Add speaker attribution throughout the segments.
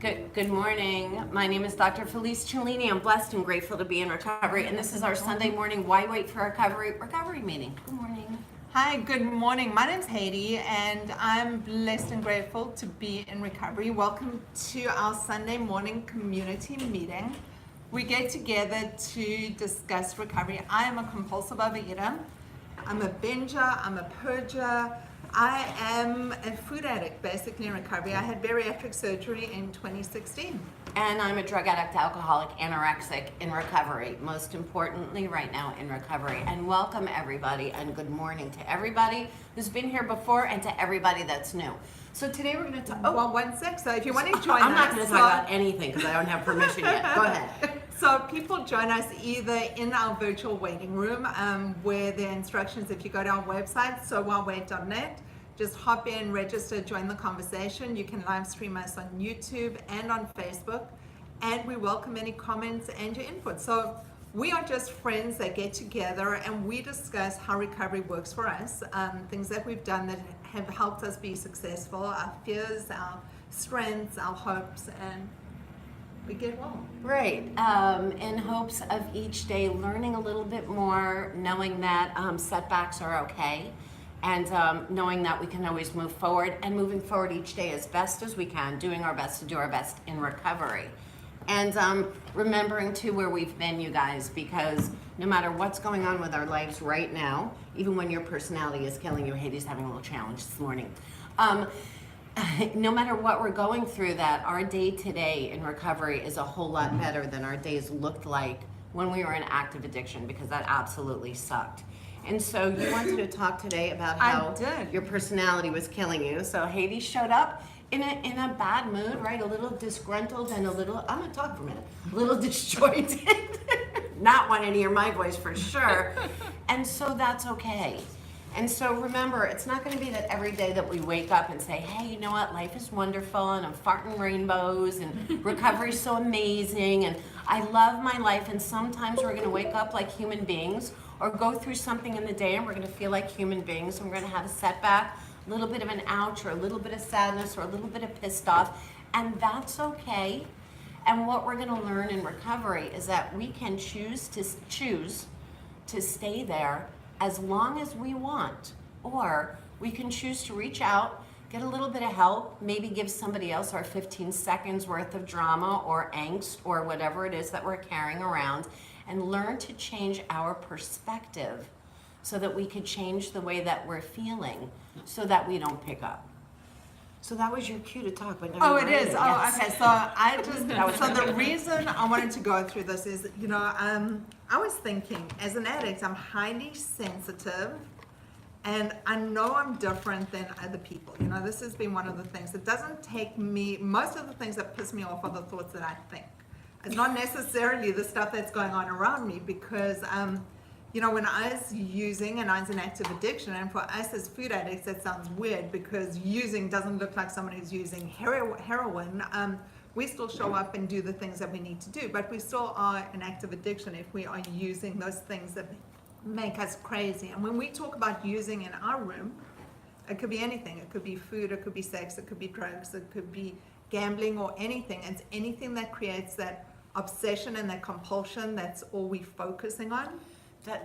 Speaker 1: Good morning. My name is Dr. Felice Cellini. I'm blessed and grateful to be in recovery, and this is our Sunday morning Why Wait for Recovery meeting. Good morning.
Speaker 2: Hi, good morning. My name's heidE, and I'm blessed and grateful to be in recovery. Welcome to our Sunday morning community meeting. We get together to discuss recovery. I am a compulsive overeater. I'm a binger. I'm a purger. I am a food addict, basically in recovery. I had bariatric surgery in 2016.
Speaker 1: And I'm a drug addict, alcoholic, anorexic in recovery. Most importantly, right now in recovery. And welcome everybody, and good morning to everybody who's been here before and to everybody that's new. So today we're going to talk.
Speaker 2: Well, 1 sec. So if you want to join
Speaker 1: I'm
Speaker 2: us,
Speaker 1: not going to talk about anything because I don't have permission yet. Go ahead.
Speaker 2: So people join us either in our virtual waiting room, where the instructions, if you go to our website, sowhilewait.net, just hop in, register, join the conversation. You can live stream us on YouTube and on Facebook, and we welcome any comments and your input. So we are just friends that get together and we discuss how recovery works for us, things that we've done that have helped us be successful, our fears, our strengths, our hopes, and we get well.
Speaker 1: Right. In hopes of each day learning a little bit more, knowing that setbacks are okay, and knowing that we can always move forward, and moving forward each day as best as we can, doing our best to do our best in recovery. And remembering too where we've been, you guys, because no matter what's going on with our lives right now, even when your personality is killing you, heidE's having a little challenge this morning. No matter what we're going through, that our day today in recovery is a whole lot better than our days looked like when we were in active addiction, because that absolutely sucked. And so you wanted to talk today about how your personality was killing you. So heidE showed up in a bad mood, right? A little disgruntled and a little, I'm gonna talk for a minute, a little disjointed. Not wanting to hear my voice for sure. And so that's okay. And so remember, it's not going to be that every day that we wake up and say, hey, you know what, life is wonderful and I'm farting rainbows and recovery's so amazing and I love my life, and sometimes we're going to wake up like human beings or go through something in the day and we're going to feel like human beings, and we're going to have a setback, a little bit of an ouch or a little bit of sadness or a little bit of pissed off, and that's okay. And what we're going to learn in recovery is that we can choose to stay there as long as we want, or we can choose to reach out, get a little bit of help, maybe give somebody else our 15 seconds worth of drama or angst or whatever it is that we're carrying around, and learn to change our perspective so that we could change the way that we're feeling so that we don't pick up. So that was your cue to talk. But
Speaker 2: oh, it is.
Speaker 1: Yes.
Speaker 2: Okay. So I just, so the reason I wanted to go through this is, I was thinking, as an addict, I'm highly sensitive, and I know I'm different than other people. This has been one of the things. It doesn't take me, most of the things that piss me off are the thoughts that I think. It's not necessarily the stuff that's going on around me, because when I was using, and I was in active addiction, and for us as food addicts, that sounds weird because using doesn't look like someone who's using heroin. We still show up and do the things that we need to do, but we still are in active addiction if we are using those things that make us crazy. And when we talk about using in our room, it could be anything. It could be food, it could be sex, it could be drugs, it could be gambling, or anything. It's anything that creates that obsession and that compulsion. That's all we're focusing on.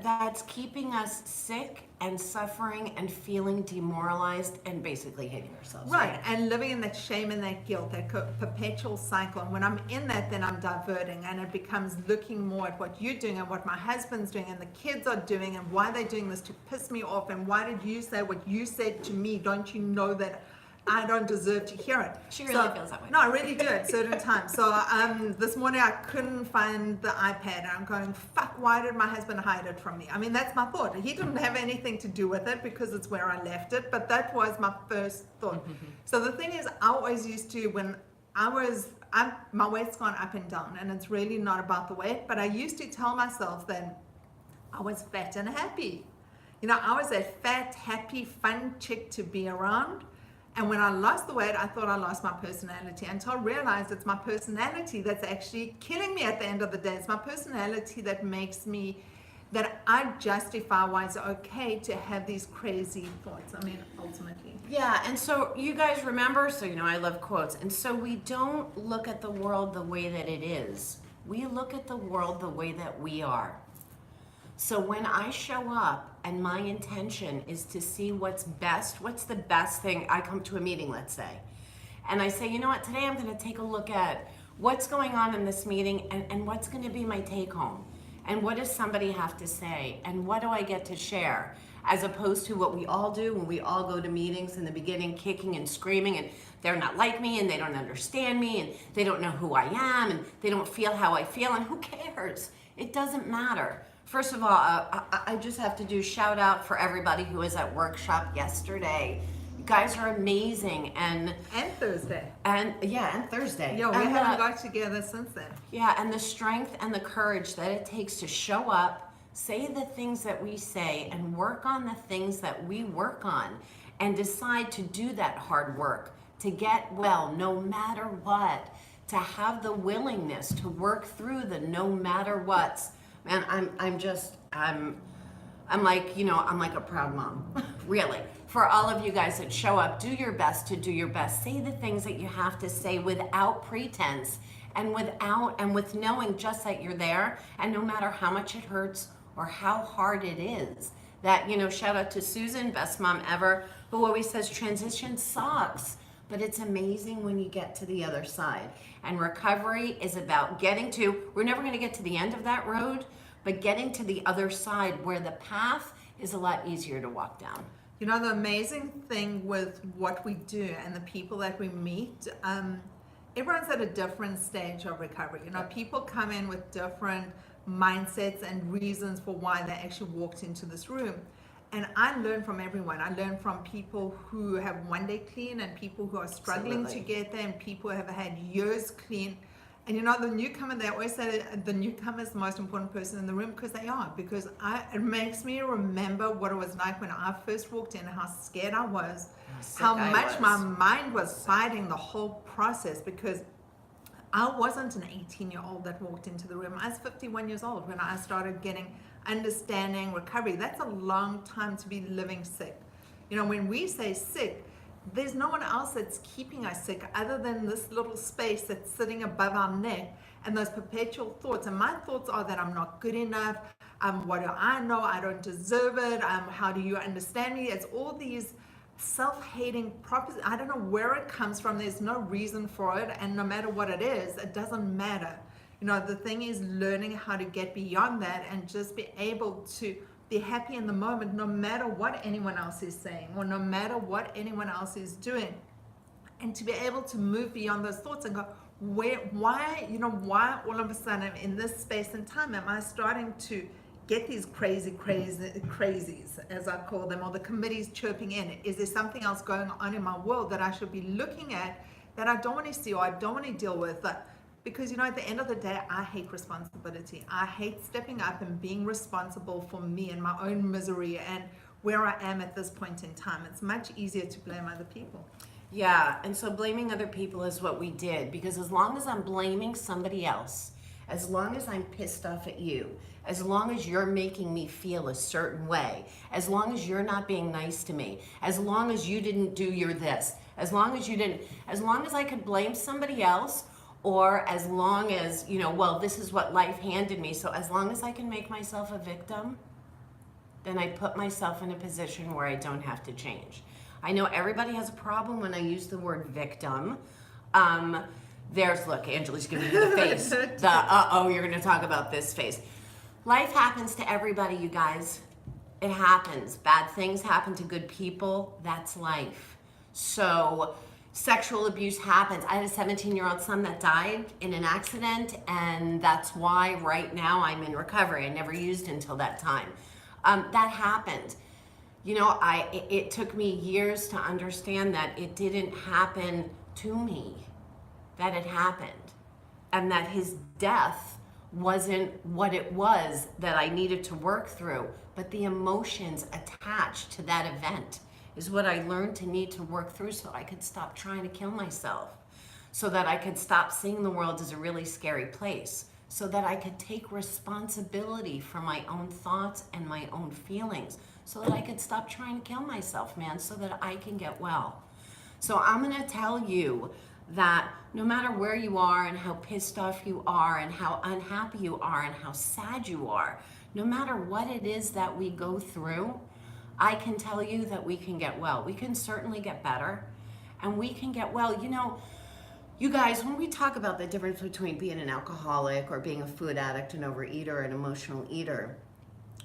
Speaker 1: That's keeping us sick and suffering and feeling demoralized and basically hating ourselves.
Speaker 2: Right, and living in that shame and that guilt, that perpetual cycle. And when I'm in that, then I'm diverting, and it becomes looking more at what you're doing and what my husband's doing and the kids are doing and why they're doing this to piss me off, and why did you say what you said to me? Don't you know that I don't deserve to hear it?
Speaker 1: She really feels that way.
Speaker 2: No, I really do at certain times. So this morning I couldn't find the iPad, and I'm going, fuck, why did my husband hide it from me? I mean, that's my thought. He didn't have anything to do with it because it's where I left it, but that was my first thought. So the thing is, I always used to, when my weight's gone up and down, and it's really not about the weight, but I used to tell myself that I was fat and happy. I was a fat, happy, fun chick to be around. And when I lost the weight, I thought I lost my personality, until I realized it's my personality that's actually killing me at the end of the day. It's my personality that makes me that I justify why it's okay to have these crazy thoughts. I mean, ultimately.
Speaker 1: Yeah, and so you guys remember, so I love quotes, and so we don't look at the world the way that it is. We look at the world the way that we are. So when I show up and my intention is to see what's the best thing, I come to a meeting, let's say, and I say, you know what, today I'm going to take a look at what's going on in this meeting and what's going to be my take home. And what does somebody have to say? And what do I get to share? As opposed to what we all do when we all go to meetings in the beginning, kicking and screaming, and they're not like me, and they don't understand me, and they don't know who I am, and they don't feel how I feel, and who cares? It doesn't matter. First of all, I just have to do shout out for everybody who was at workshop yesterday. You guys are amazing, and
Speaker 2: Thursday.
Speaker 1: And Thursday.
Speaker 2: Yeah, we haven't got together since then.
Speaker 1: Yeah, and the strength and the courage that it takes to show up, say the things that we say, and work on the things that we work on, and decide to do that hard work, to get well no matter what, to have the willingness to work through the no matter what's. Man, I'm like a proud mom, really. For all of you guys that show up, do your best to do your best. Say the things that you have to say without pretense and with knowing just that you're there, and no matter how much it hurts or how hard it is. That, shout out to Susan, best mom ever, who always says transition sucks, but it's amazing when you get to the other side. And recovery is about we're never going to get to the end of that road, but getting to the other side where the path is a lot easier to walk down.
Speaker 2: The amazing thing with what we do and the people that we meet, everyone's at a different stage of recovery. People come in with different mindsets and reasons for why they actually walked into this room. And I learn from everyone. I learn from people who have one day clean, and people who are struggling to get there, and people who have had years clean. And the newcomer, they always say the newcomer is the most important person in the room, because they are. Because it makes me remember what it was like when I first walked in, how scared I was, how much my mind was fighting the whole process, because I wasn't an 18-year-old that walked into the room. I was 51 years old when I started getting understanding recovery. That's a long time to be living sick. When we say sick, there's no one else that's keeping us sick other than this little space that's sitting above our neck and those perpetual thoughts. And my thoughts are that I'm not good enough. What do I know? I don't deserve it. How do you understand me? It's all these self-hating propositions. I don't know where it comes from. There's no reason for it. And no matter what it is, it doesn't matter. The thing is learning how to get beyond that and just be able to be happy in the moment, no matter what anyone else is saying or no matter what anyone else is doing, and to be able to move beyond those thoughts and go, why all of a sudden in this space and time am I starting to get these crazies, as I call them, or the committees chirping in? Is there something else going on in my world that I should be looking at that I don't want to see or I don't want to deal with? Because at the end of the day, I hate responsibility. I hate stepping up and being responsible for me and my own misery and where I am at this point in time. It's much easier to blame other people.
Speaker 1: Yeah, and so blaming other people is what we did, because as long as I'm blaming somebody else, as long as I'm pissed off at you, as long as you're making me feel a certain way, as long as you're not being nice to me, as long as you didn't do your this, as long as I could blame somebody else, or as long as, this is what life handed me, so as long as I can make myself a victim, then I put myself in a position where I don't have to change. I know everybody has a problem when I use the word victim. Look, Angela's giving me the face. You're gonna talk about this face. Life happens to everybody, you guys. It happens. Bad things happen to good people. That's life. So, sexual abuse happens. I had a 17-year-old son that died in an accident, and that's why right now I'm in recovery. I never used until that time. That happened. It took me years to understand that it didn't happen to me, that it happened, and that his death wasn't what it was that I needed to work through, but the emotions attached to that event is what I learned to need to work through, so I could stop trying to kill myself, so that I could stop seeing the world as a really scary place, so that I could take responsibility for my own thoughts and my own feelings, so that I could stop trying to kill myself, man, so that I can get well. So I'm gonna tell you that no matter where you are and how pissed off you are and how unhappy you are and how sad you are, no matter what it is that we go through, I can tell you that we can get well. We can certainly get better, and we can get well. You know, you guys, when we talk about the difference between being an alcoholic or being a food addict, an overeater, an emotional eater,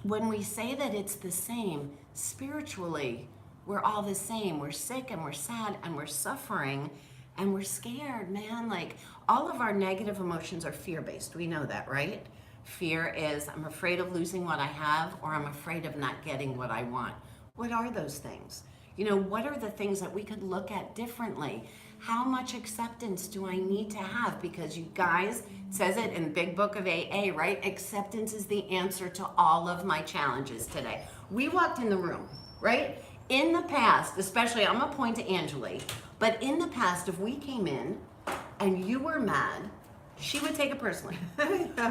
Speaker 1: when we say that it's the same, spiritually, we're all the same. We're sick and we're sad and we're suffering and we're scared, man. Like, all of our negative emotions are fear-based. We know that, right? Fear is, I'm afraid of losing what I have, or I'm afraid of not getting what I want. What are those things? You know, what are the things that we could look at differently? How much acceptance do I need to have? Because you guys, it says it in the big book of AA, right? Acceptance is the answer to all of my challenges today. We walked in the room, right? In the past, especially, I'm gonna point to Angeli, but in the past, if we came in and you were mad, she would take it personally,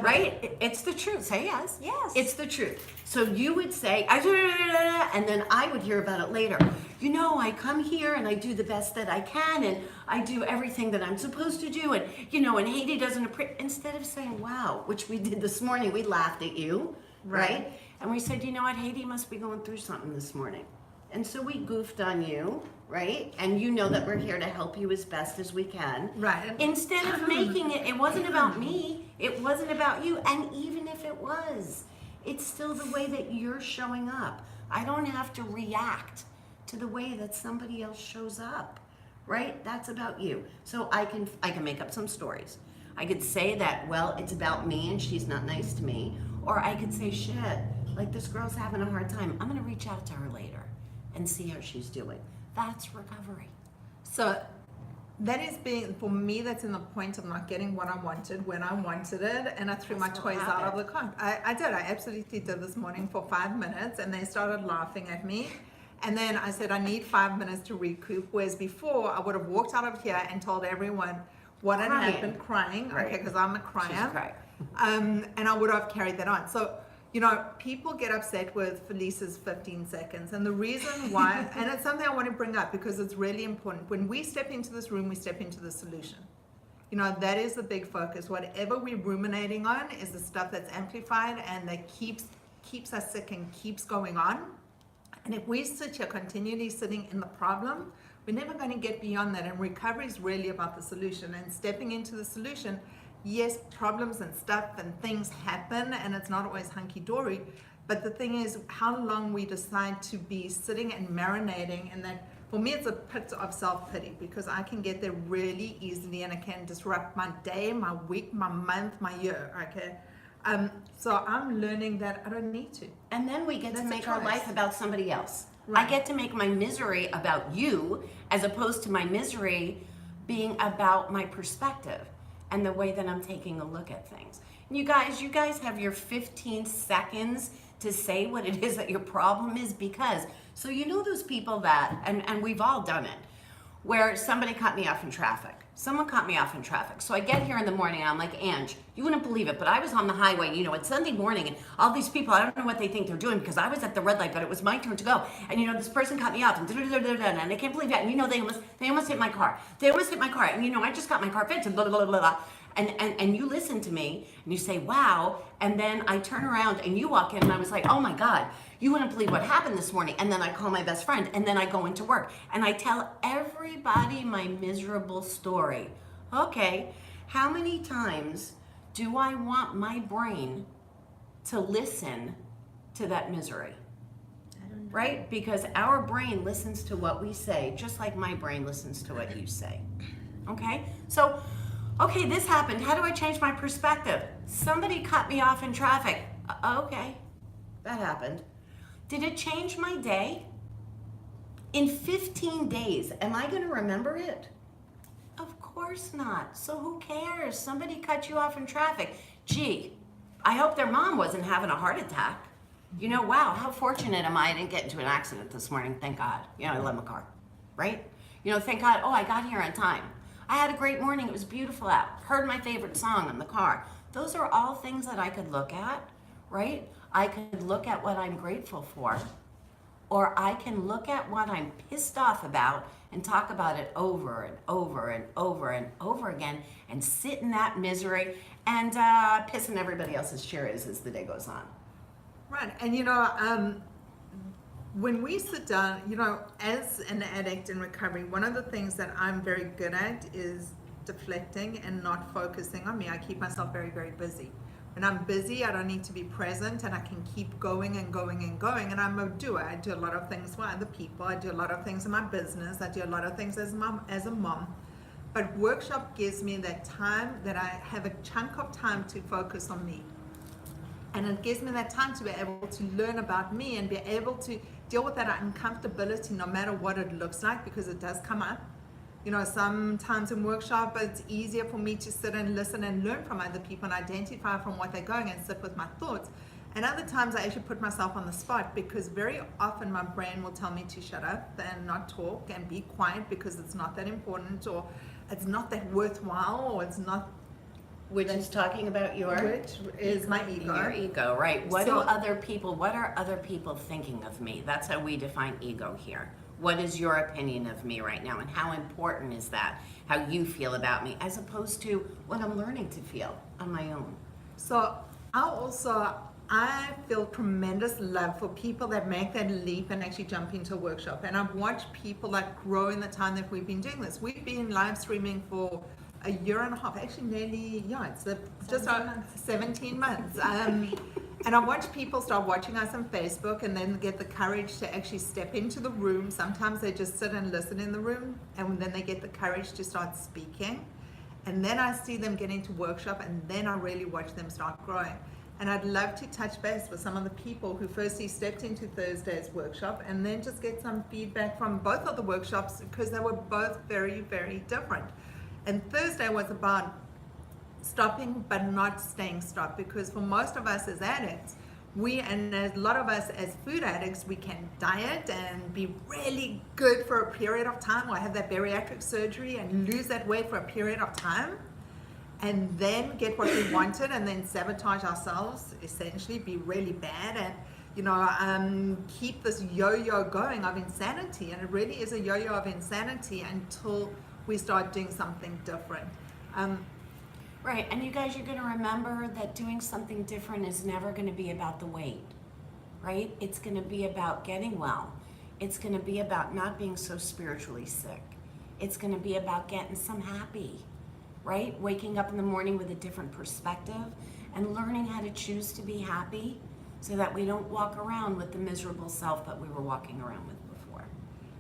Speaker 1: right? It's the truth. Say yes.
Speaker 3: Yes.
Speaker 1: It's the truth. So you would say, and then I would hear about it later. You know, I come here and I do the best that I can, and I do everything that I'm supposed to do, and you know, and heidE doesn't appreciate. Instead of saying, "Wow," which we did this morning, we laughed at you, right? And we said, "You know what? heidE must be going through something this morning." And so we goofed on you, right? And you know that we're here to help you as best as we can.
Speaker 2: Right.
Speaker 1: Instead of making it, it wasn't about me, it wasn't about you. And even if it was, it's still the way that you're showing up. I don't have to react to the way that somebody else shows up, right? That's about you. So I can make up some stories. I could say that, well, it's about me and she's not nice to me. Or I could say, shit, like this girl's having a hard time. I'm gonna reach out to her later and see how she's doing. That's recovery.
Speaker 2: So that is being, for me, that's in the point of not getting what I wanted when I wanted it, and I threw my toys out of the car. I did. I absolutely did this morning for 5 minutes, and they started laughing at me. And then I said, I need 5 minutes to recoup, whereas before I would have walked out of here and told everyone what had happened, crying,
Speaker 1: right?
Speaker 2: Okay, because I'm a crier.
Speaker 1: She's a crier.
Speaker 2: And I would have carried that on. So, you know, people get upset with Felice's 15 seconds. And the reason why, and it's something I want to bring up because it's really important. When we step into this room, we step into the solution. You know, that is the big focus. Whatever we're ruminating on is the stuff that's amplified and that keeps us sick and keeps going on. And if we sit here continually sitting in the problem, we're never going to get beyond that. And recovery is really about the solution and stepping into the solution. Yes, problems and stuff and things happen, and it's not always hunky-dory, but the thing is how long we decide to be sitting and marinating, and that, for me, it's a pit of self-pity, because I can get there really easily, and it can disrupt my day, my week, my month, my year, okay? So I'm learning that I don't need to.
Speaker 1: And then we get to make our life about somebody else.
Speaker 2: Right.
Speaker 1: I get to make my misery about you, as opposed to my misery being about my perspective and the way that I'm taking a look at things. And you guys have your 15 seconds to say what it is that your problem is, because, so you know those people that, and we've all done it, where somebody cut me off in traffic. Someone cut me off in traffic. So I get here in the morning and I'm like, Ange, you wouldn't believe it, but I was on the highway, you know, it's Sunday morning, and all these people, I don't know what they think they're doing, because I was at the red light, but it was my turn to go. And you know, this person cut me off, and I can't believe that. And you know, they almost hit my car. They almost hit my car. And you know, I just got my car fixed, and blah, blah, blah, blah. And you listen to me and you say, wow. And then I turn around and you walk in and I was like, oh my God, you wouldn't believe what happened this morning. And then I call my best friend, and then I go into work and I tell everybody my miserable story. Okay, how many times do I want my brain to listen to that misery?
Speaker 3: I don't know.
Speaker 1: Right? Because our brain listens to what we say, just like my brain listens to what you say. Okay? So, okay, this happened. How do I change my perspective? Somebody cut me off in traffic. Okay, that happened. Did it change my day? In 15 days, am I going to remember it? Of course not. So who cares? Somebody cut you off in traffic. Gee, I hope their mom wasn't having a heart attack. You know, wow, how fortunate am I didn't get into an accident this morning. Thank God. You know, I love my car, right? You know, thank God, oh, I got here on time. I had a great morning. It was beautiful out. Heard my favorite song in the car. Those are all things that I could look at, right? I could look at what I'm grateful for, or I can look at what I'm pissed off about and talk about it over and over and over and over again and sit in that misery and pissing everybody else's cheers as the day goes on.
Speaker 2: Right, and when we sit down, as an addict in recovery, one of the things that I'm very good at is deflecting and not focusing on me. I keep myself very, very busy. When I'm busy, I don't need to be present, and I can keep going and going and going. And I'm a doer. I do a lot of things for other people. I do a lot of things in my business. I do a lot of things as a mom. But workshop gives me that time that I have a chunk of time to focus on me. And it gives me that time to be able to learn about me and be able to deal with that uncomfortability no matter what it looks like, because it does come up. Sometimes in workshop, it's easier for me to sit and listen and learn from other people and identify from what they're going and sit with my thoughts. And other times I actually put myself on the spot, because very often my brain will tell me to shut up and not talk and be quiet because it's not that important, or it's not that worthwhile, or it's not.
Speaker 1: Which is talking about
Speaker 2: Which is my ego.
Speaker 1: Your ego, right? What
Speaker 2: So-
Speaker 1: are other people thinking of me? That's how we define ego here. What is your opinion of me right now, and how important is that? How you feel about me, as opposed to what I'm learning to feel on my own.
Speaker 2: So I feel tremendous love for people that make that leap and actually jump into a workshop. And I've watched people grow in the time that we've been doing this. We've been live streaming for a year and a half, actually nearly, it's just 17 months. And I watch people start watching us on Facebook and then get the courage to actually step into the room. Sometimes they just sit and listen in the room, and then they get the courage to start speaking. And then I see them get into workshop, and then I really watch them start growing. And I'd love to touch base with some of the people who firstly stepped into Thursday's workshop, and then just get some feedback from both of the workshops, because they were both very, very different. And Thursday was about stopping but not staying stopped, because for most of us as addicts, and a lot of us as food addicts, we can diet and be really good for a period of time, or have that bariatric surgery and lose that weight for a period of time, and then get what we wanted, and then sabotage ourselves, essentially be really bad, and keep this yo-yo going of insanity. And it really is a yo-yo of insanity until we start doing something different.
Speaker 1: Right, and you guys, you're going to remember that doing something different is never going to be about the weight, right? It's going to be about getting well. It's going to be about not being so spiritually sick. It's going to be about getting some happy, right? Waking up in the morning with a different perspective and learning how to choose to be happy, so that we don't walk around with the miserable self that we were walking around with before.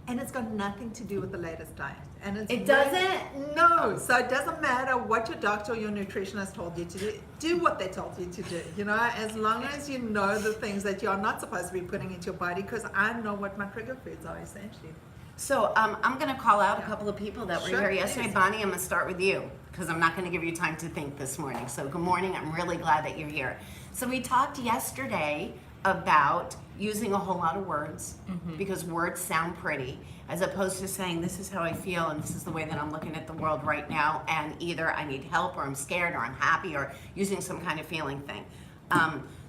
Speaker 2: And it's got nothing to do with the latest diet. And
Speaker 1: It doesn't?
Speaker 2: No. So it doesn't matter what your doctor or your nutritionist told you to do. Do what they told you to do. As long as you know the things that you're not supposed to be putting into your body, because I know what my trigger foods are, essentially.
Speaker 1: So I'm going to call out a couple of people that were
Speaker 2: Sure,
Speaker 1: here yesterday.
Speaker 2: please.
Speaker 1: Bonnie, I'm going to start with you, because I'm not going to give you time to think this morning. So good morning. I'm really glad that you're here. So we talked yesterday about using a whole lot of words, because words sound pretty, as opposed to saying, this is how I feel and this is the way that I'm looking at the world right now, and either I need help, or I'm scared, or I'm happy, or using some kind of feeling thing.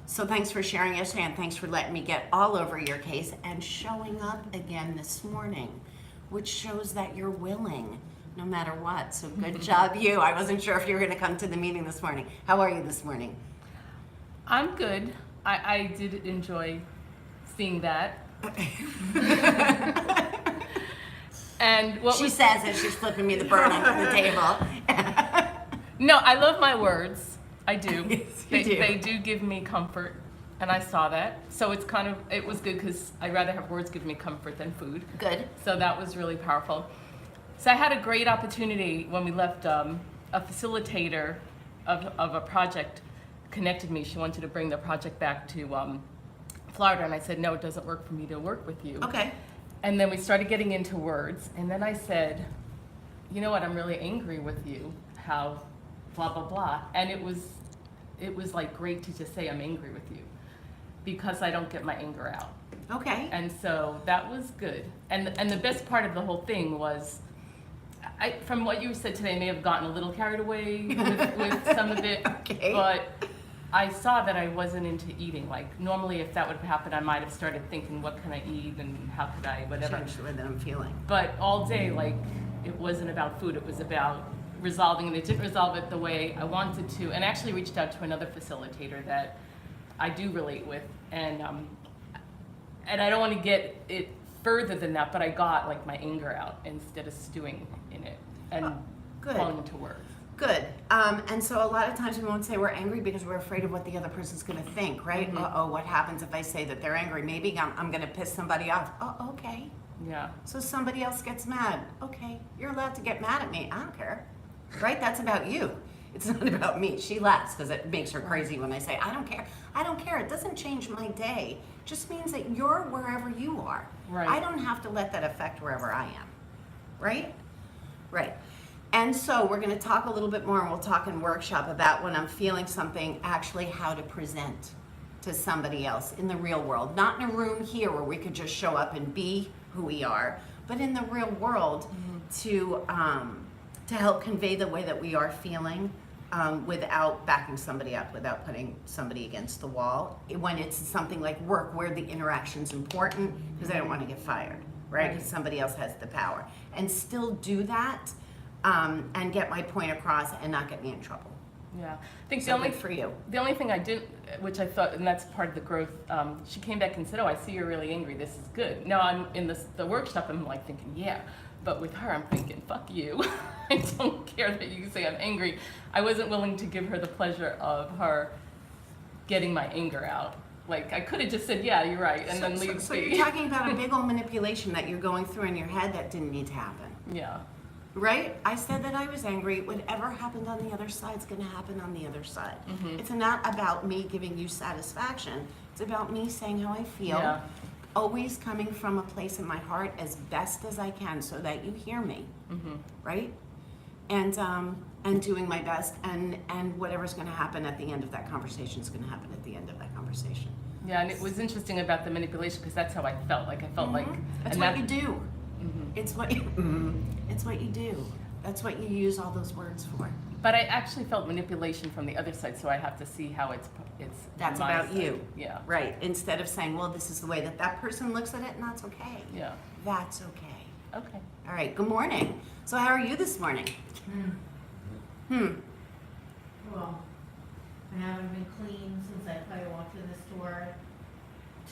Speaker 1: So thanks for sharing yesterday, and thanks for letting me get all over your case and showing up again this morning, which shows that you're willing no matter what. So good job, you. I wasn't sure if you were going to come to the meeting this morning. How are you this morning?
Speaker 3: I'm good. I did enjoy seeing that. And what
Speaker 1: She
Speaker 3: was
Speaker 1: says as she's flipping me the bird under the table.
Speaker 3: no, I love my words. I do.
Speaker 1: Yes, you do.
Speaker 3: They do give me comfort, and I saw that. So it was good, because I'd rather have words give me comfort than food.
Speaker 1: Good.
Speaker 3: So that was really powerful. So I had a great opportunity when we left. A facilitator of a project connected me. She wanted to bring the project back to Florida, and I said, no, it doesn't work for me to work with you.
Speaker 1: Okay.
Speaker 3: And then we started getting into words, and then I said, you know what, I'm really angry with you, how blah, blah, blah. And it was like great to just say I'm angry with you, because I don't get my anger out.
Speaker 1: Okay.
Speaker 3: And so that was good. And the best part of the whole thing was from what you said today, I may have gotten a little carried away with some of it,
Speaker 1: Okay.
Speaker 3: but I saw that I wasn't into eating. Like normally, if that would have happened, I might have started thinking, what can I eat and how could I, whatever.
Speaker 1: Change the way that I'm feeling.
Speaker 3: But all day, like it wasn't about food. It was about resolving, and it didn't resolve it the way I wanted to. And I actually reached out to another facilitator that I do relate with, and I don't want to get it further than that, but I got like my anger out instead of stewing in it and
Speaker 1: good.
Speaker 3: calling into work.
Speaker 1: Good. And so a lot of times we won't say we're angry because we're afraid of what the other person's going to think, right? Uh-oh, what happens if I say that they're angry? Maybe I'm going to piss somebody off. Oh, okay.
Speaker 3: Yeah.
Speaker 1: So somebody else gets mad. Okay, you're allowed to get mad at me. I don't care. Right? That's about you. It's not about me. She laughs because it makes her crazy when I say, I don't care. I don't care. It doesn't change my day. It just means that you're wherever you are.
Speaker 3: Right.
Speaker 1: I don't have to let that affect wherever I am. Right? Right. And so we're going to talk a little bit more, and we'll talk in workshop about when I'm feeling something, actually how to present to somebody else in the real world. Not in a room here where we could just show up and be who we are, but in the real world to help convey the way that we are feeling without backing somebody up, without putting somebody against the wall. When it's something like work where the interaction's important, because I don't want to get fired, right? Because somebody else has the power. And still do that and get my point across and not get me in trouble.
Speaker 3: Yeah. I think
Speaker 1: So good for you.
Speaker 3: the only thing I didn't, which I thought, and that's part of the growth, she came back and said, oh, I see you're really angry. This is good. Now I'm in the workshop, I'm like thinking, yeah. But with her, I'm thinking, fuck you. I don't care that you say I'm angry. I wasn't willing to give her the pleasure of her getting my anger out. Like, I could have just said, yeah, you're right, and then leave
Speaker 1: So
Speaker 3: be.
Speaker 1: you're talking about a big old manipulation that you're going through in your head that didn't need to happen.
Speaker 3: Yeah.
Speaker 1: Right? I said that I was angry. Whatever happened on the other side is going to happen on the other side. It's not about me giving you satisfaction. It's about me saying how I feel.
Speaker 3: Yeah.
Speaker 1: Always coming from a place in my heart as best as I can so that you hear me. Right? And doing my best, and whatever's going to happen at the end of that conversation is going to happen at the end of that conversation.
Speaker 3: Yeah, and it was interesting about the manipulation because that's how I felt. Like, I felt like...
Speaker 1: That's
Speaker 3: and
Speaker 1: what
Speaker 3: that,
Speaker 1: you do. It's what you, it's what you do. That's what you use all those words for.
Speaker 3: But I actually felt manipulation from the other side, so I have to see how it's
Speaker 1: That's
Speaker 3: my
Speaker 1: about
Speaker 3: side.
Speaker 1: you.
Speaker 3: Yeah.
Speaker 1: Right. Instead of saying, well, this is the way that that person looks at it, and that's okay.
Speaker 3: Yeah.
Speaker 1: That's okay.
Speaker 3: Okay.
Speaker 1: All right. Good morning. So how are you this morning?
Speaker 4: Well, I haven't been clean since I probably walked to the store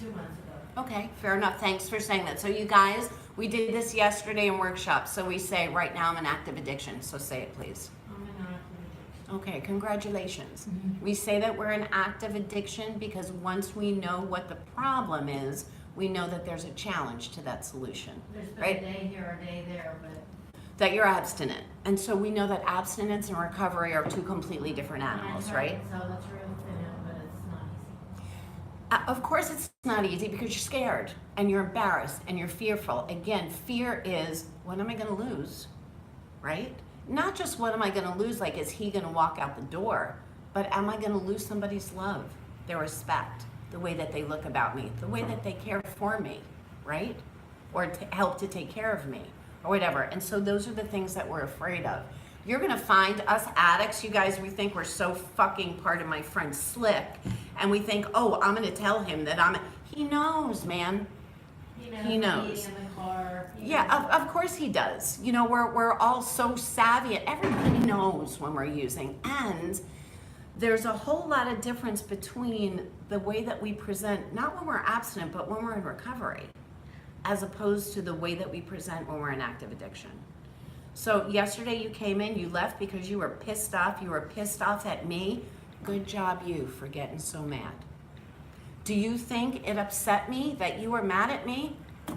Speaker 4: 2 months ago.
Speaker 1: Okay. Fair enough. Thanks for saying that. So you guys, we did this yesterday in workshop. So we say, right now I'm in active addiction. So say it, please.
Speaker 4: I'm in active addiction.
Speaker 1: Okay, congratulations. We say that we're in active addiction because once we know what the problem is, we know that there's a challenge to that solution,
Speaker 4: There's been
Speaker 1: right?
Speaker 4: a day here, a day there, but
Speaker 1: That you're abstinent. And so we know that abstinence and recovery are two completely different animals,
Speaker 4: I
Speaker 1: right?
Speaker 4: tried to sell the truth in it, but it's not easy.
Speaker 1: Of course it's not easy because you're scared and you're embarrassed and you're fearful. Again, fear is, what am I gonna lose, right? Not just what am I gonna lose, like is he gonna walk out the door, but am I gonna lose somebody's love, their respect, the way that they look about me, the way that they care for me, right? Or to help to take care of me, or whatever. And so those are the things that we're afraid of. You're gonna find us addicts, you guys, we think we're so fucking part of my friend Slick, and we think, oh, I'm gonna tell him that he knows, man. He knows.
Speaker 4: Eating in the car.
Speaker 1: Yeah, of course he does. You know, we're all so savvy. Everybody knows when we're using. And there's a whole lot of difference between the way that we present, not when we're abstinent, but when we're in recovery, as opposed to the way that we present when we're in active addiction. So yesterday you came in, you left because you were pissed off. You were pissed off at me. Good job you for getting so mad. Do you think it upset me that you were mad at me?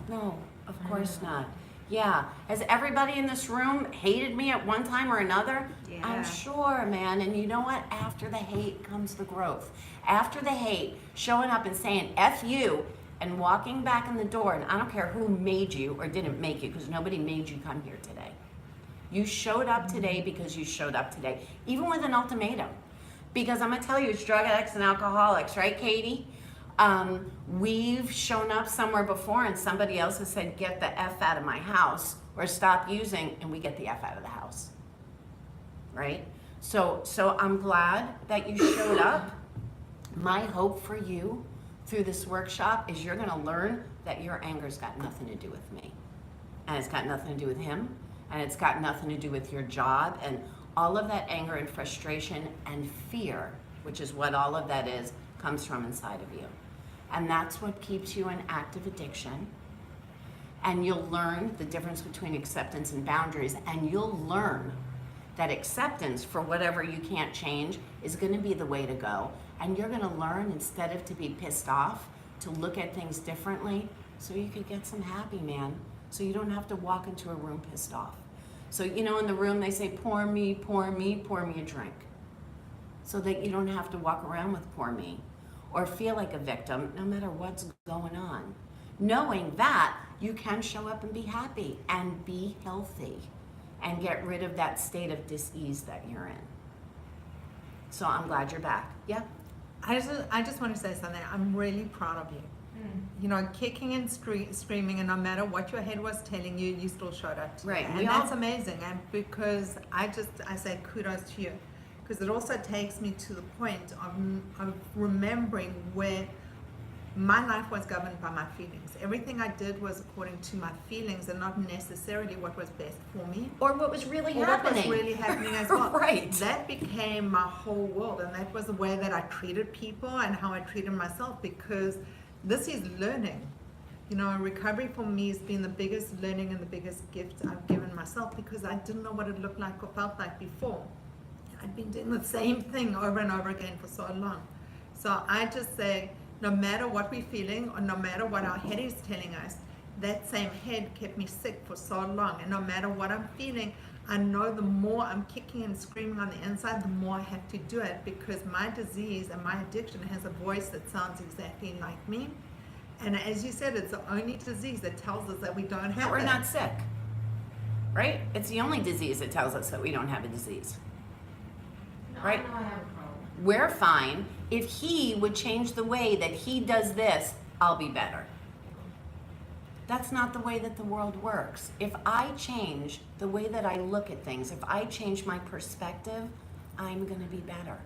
Speaker 1: No, of course not. Yeah. Has everybody in this room hated me at one time or another?
Speaker 2: Yeah.
Speaker 1: I'm sure, man. And you know what? After the hate comes the growth. After the hate, showing up and saying F you and walking back in the door, and I don't care who made you or didn't make you, because nobody made you come here today. You showed up today because you showed up today, even with an ultimatum. Because I'm gonna tell you, it's drug addicts and alcoholics, right, Katie? We've shown up somewhere before and somebody else has said, get the F out of my house, or stop using, and we get the F out of the house. Right? So I'm glad that you showed up. My hope for you through this workshop is you're gonna learn that your anger's got nothing to do with me. And it's got nothing to do with him, and it's got nothing to do with your job, and all of that anger and frustration and fear, which is what all of that is, comes from inside of you. And that's what keeps you in active addiction. And you'll learn the difference between acceptance and boundaries, and you'll learn that acceptance for whatever you can't change is gonna be the way to go. And you're gonna learn, instead of to be pissed off, to look at things differently so you could get some happy, man. So you don't have to walk into a room pissed off. So, you know, in the room they say, pour me a drink. So that you don't have to walk around with pour me or feel like a victim no matter what's going on. Knowing that you can show up and be happy and be healthy and get rid of that state of dis-ease that you're in. So I'm glad you're back. Yeah?
Speaker 2: I just want to say something. I'm really proud of you. You know, kicking and screaming, and no matter what your head was telling you, you still showed up today.
Speaker 1: Right.
Speaker 2: And that's amazing. And because I say kudos to you, because it also takes me to the point of remembering where my life was governed by my feelings. Everything I did was according to my feelings and not necessarily what was best for me.
Speaker 1: Or what was really
Speaker 2: Or
Speaker 1: happening.
Speaker 2: what was really happening as well.
Speaker 1: Right.
Speaker 2: That became my whole world, and that was the way that I treated people and how I treated myself, because this is learning. You know, recovery for me has been the biggest learning and the biggest gift I've given myself, because I didn't know what it looked like or felt like before. I'd been doing the same thing over and over again for so long. So I just say, no matter what we're feeling or no matter what our head is telling us, that same head kept me sick for so long. And no matter what I'm feeling, I know the more I'm kicking and screaming on the inside, the more I have to do it, because my disease and my addiction has a voice that sounds exactly like me. And as you said, it's the only disease that tells us that we don't have
Speaker 1: That we're
Speaker 2: it.
Speaker 1: not sick. Right? It's the only disease that tells us that we don't have a disease.
Speaker 4: No,
Speaker 1: Right.
Speaker 4: I know I have a problem.
Speaker 1: We're fine. If he would change the way that he does this, I'll be better. That's not the way that the world works. If I change the way that I look at things, if I change my perspective, I'm gonna be better.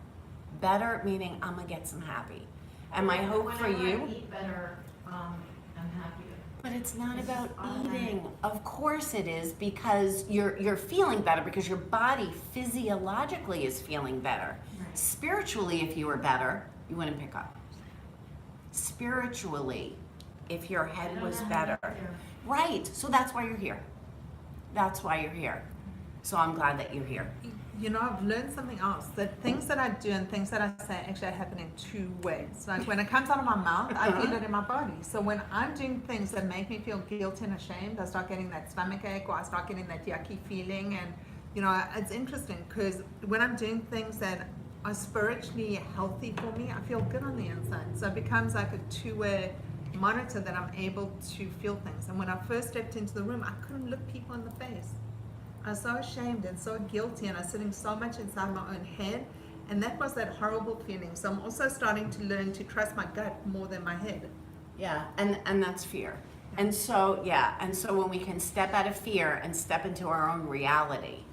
Speaker 1: Better meaning I'm gonna get some happy. And my hope for
Speaker 4: Whenever
Speaker 1: you,
Speaker 4: I eat better, I'm happier.
Speaker 1: but it's not
Speaker 4: It's
Speaker 1: about
Speaker 4: just automatic.
Speaker 1: eating. Of course it is, because you're feeling better, because your body physiologically is feeling better.
Speaker 4: Right.
Speaker 1: Spiritually, if you were better, you wouldn't pick up. Spiritually, if your
Speaker 4: I
Speaker 1: head
Speaker 4: don't
Speaker 1: was
Speaker 4: know how
Speaker 1: better.
Speaker 4: to get there.
Speaker 1: Right, so that's why you're here. That's why you're here. So I'm glad that you're here.
Speaker 2: You know, I've learned something else, that things that I do and things that I say actually happen in two ways. Like when it comes out of my mouth, I feel it in my body. So when I'm doing things that make me feel guilty and ashamed, I start getting that stomach ache, or I start getting that yucky feeling. And, you know, it's interesting because when I'm doing things that are spiritually healthy for me, I feel good on the inside. So it becomes like a two-way monitor that I'm able to feel things. And when I first stepped into the room, I couldn't look people in the face. I was so ashamed and so guilty, and I was sitting so much inside my own head, and that was that horrible feeling. So I'm also starting to learn to trust my gut more than my head.
Speaker 1: Yeah, and that's fear. And so, yeah, and so when we can step out of fear and step into our own reality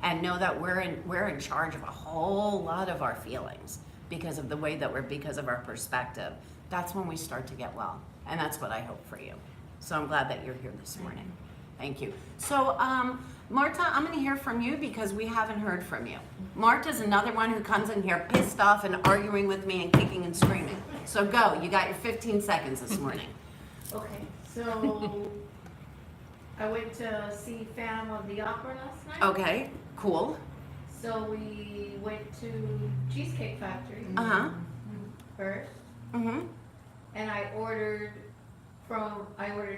Speaker 1: and know that we're in charge of a whole lot of our feelings because of the way that because of our perspective, that's when we start to get well. And that's what I hope for you. So I'm glad that you're here this morning. Thank you. So, Marta, I'm going to hear from you because we haven't heard from you. Marta's another one who comes in here pissed off and arguing with me and kicking and screaming. So go, you got your 15 seconds this morning.
Speaker 4: Okay, so I went to see Phantom of the Opera last night.
Speaker 1: Okay, cool.
Speaker 4: So we went to Cheesecake Factory
Speaker 1: Uh-huh.
Speaker 4: first,
Speaker 1: Mm-hmm.
Speaker 4: and I ordered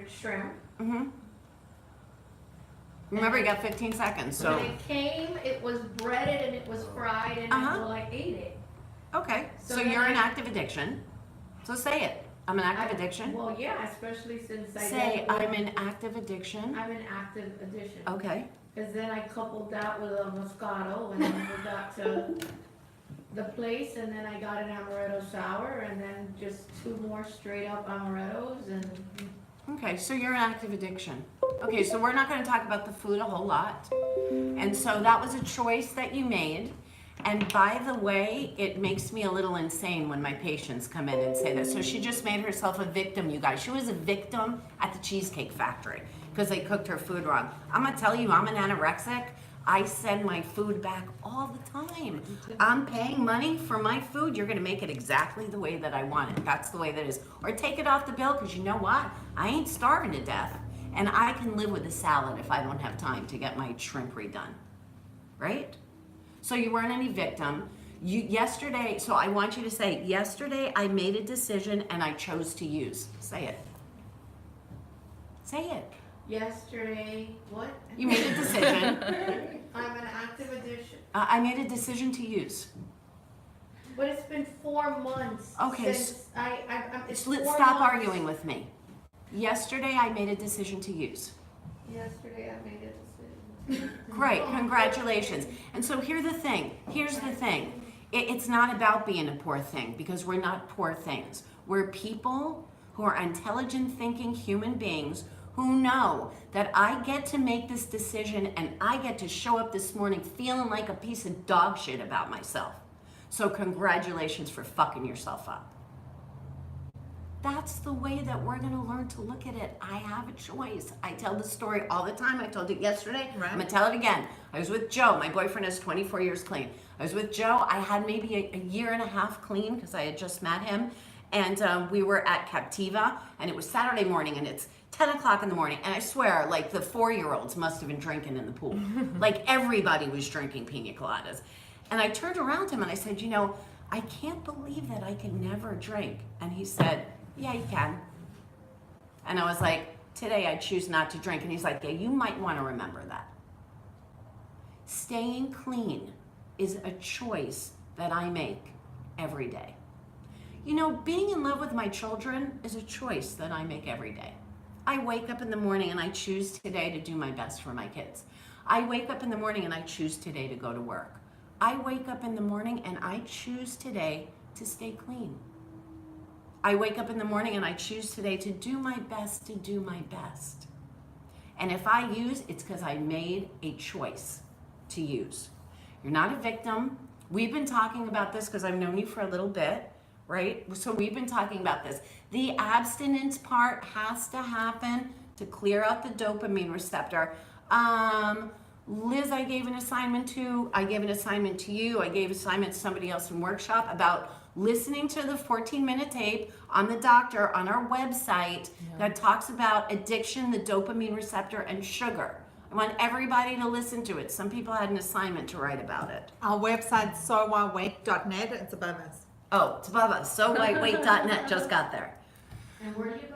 Speaker 4: shrimp.
Speaker 1: Mm-hmm. Remember, you got 15 seconds, so.
Speaker 4: When it came, it was breaded and it was fried, and I ate it.
Speaker 1: Okay, so
Speaker 4: So
Speaker 1: you're
Speaker 4: then
Speaker 1: in
Speaker 4: I-
Speaker 1: active addiction. So say it. I'm in active addiction.
Speaker 4: Well, yeah, especially since I
Speaker 1: Say,
Speaker 4: don't-
Speaker 1: I'm in active addiction.
Speaker 4: I'm in active addiction.
Speaker 1: Okay.
Speaker 4: Because then I coupled that with a Moscato, and then we got to the place, and then I got an amaretto sour, and then just 2 more straight up amarettos, and
Speaker 1: Okay, so you're an active addiction. Okay, so we're not going to talk about the food a whole lot. And so that was a choice that you made. And by the way, it makes me a little insane when my patients come in and say that. So she just made herself a victim, you guys. She was a victim at the Cheesecake Factory because they cooked her food wrong. I'm going to tell you, I'm an anorexic. I send my food back all the time. I'm paying money for my food. You're going to make it exactly the way that I want it. That's the way that it is. Or take it off the bill because you know what? I ain't starving to death. And I can live with a salad if I don't have time to get my shrimp redone. Right? So you weren't any victim. Yesterday, so I want you to say, yesterday I made a decision and I chose to use. Say it. Say it.
Speaker 4: Yesterday, what?
Speaker 1: You made a decision.
Speaker 4: I'm an active addiction.
Speaker 1: I made a decision to use.
Speaker 4: But it's been 4 months
Speaker 1: Okay,
Speaker 4: since it's 4
Speaker 1: Stop
Speaker 4: months.
Speaker 1: arguing with me. Yesterday I made a decision to use.
Speaker 4: Yesterday I made a decision.
Speaker 1: Great, congratulations. And so here's the thing. It's not about being a poor thing because we're not poor things. We're people who are intelligent thinking human beings who know that I get to make this decision and I get to show up this morning feeling like a piece of dog shit about myself. So congratulations for fucking yourself up. That's the way that we're going to learn to look at it. I have a choice. I tell the story all the time. I told it yesterday.
Speaker 2: Right.
Speaker 1: I'm going to tell it again. I was with Joe. My boyfriend is 24 years clean. I was with Joe. I had maybe a year and a half clean because I had just met him. And we were at Captiva, and it was Saturday morning, and it's 10 o'clock in the morning. And I swear, like, the 4-year-olds must have been drinking in the pool. Like, everybody was drinking pina coladas. And I turned around to him, and I said, you know, I can't believe that I can never drink. And he said, yeah, you can. And I was like, today I choose not to drink. And he's like, yeah, you might want to remember that. Staying clean is a choice that I make every day. You know, being in love with my children is a choice that I make every day. I wake up in the morning and I choose today to do my best for my kids. I wake up in the morning and I choose today to go to work. I wake up in the morning and I choose today to stay clean. I wake up in the morning and I choose today to do my best to do my best. And if I use, it's because I made a choice to use. You're not a victim. We've been talking about this because I've known you for a little bit, right? So we've been talking about this. The abstinence part has to happen to clear out the dopamine receptor. Liz, I gave an assignment to you, I gave an assignment to somebody else in workshop about listening to the 14-minute tape on the doctor on our website that talks about addiction, the dopamine receptor, and sugar. I want everybody to listen to it. Some people had an assignment to write about it.
Speaker 2: Our website, sowhywait.net, it's above us.
Speaker 1: Oh, it's above us. SoWhiteWait.net just got there.
Speaker 4: And where do you go?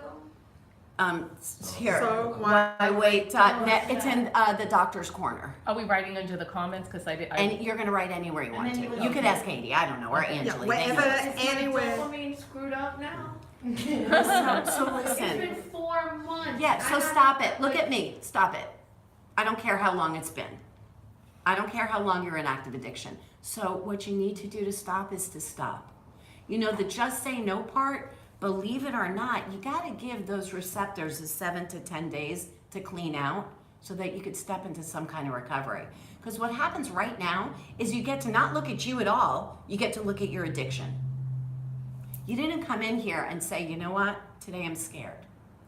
Speaker 1: Here.
Speaker 2: SoWhiteWait.net.
Speaker 1: SoWhiteWait.net. It's in the doctor's corner.
Speaker 3: Are we writing under the comments? Because
Speaker 1: And you're going to write anywhere you want
Speaker 4: then
Speaker 1: to.
Speaker 4: you
Speaker 1: You
Speaker 4: will.
Speaker 1: could ask Katie, I don't know, or Angela.
Speaker 2: wherever.
Speaker 1: They know.
Speaker 2: Anywhere.
Speaker 4: Dopamine screwed up now.
Speaker 1: So
Speaker 4: It's
Speaker 1: listen.
Speaker 4: been 4 months.
Speaker 1: Yeah, so stop it. Look at me. Stop it. I don't care how long it's been. I don't care how long you're in active addiction. So what you need to do to stop is to stop. You know, the just say no part, believe it or not, you got to give those receptors a 7 to 10 days to clean out so that you could step into some kind of recovery. Because what happens right now is you get to not look at you at all, you get to look at your addiction. You didn't come in here and say, you know what, today I'm scared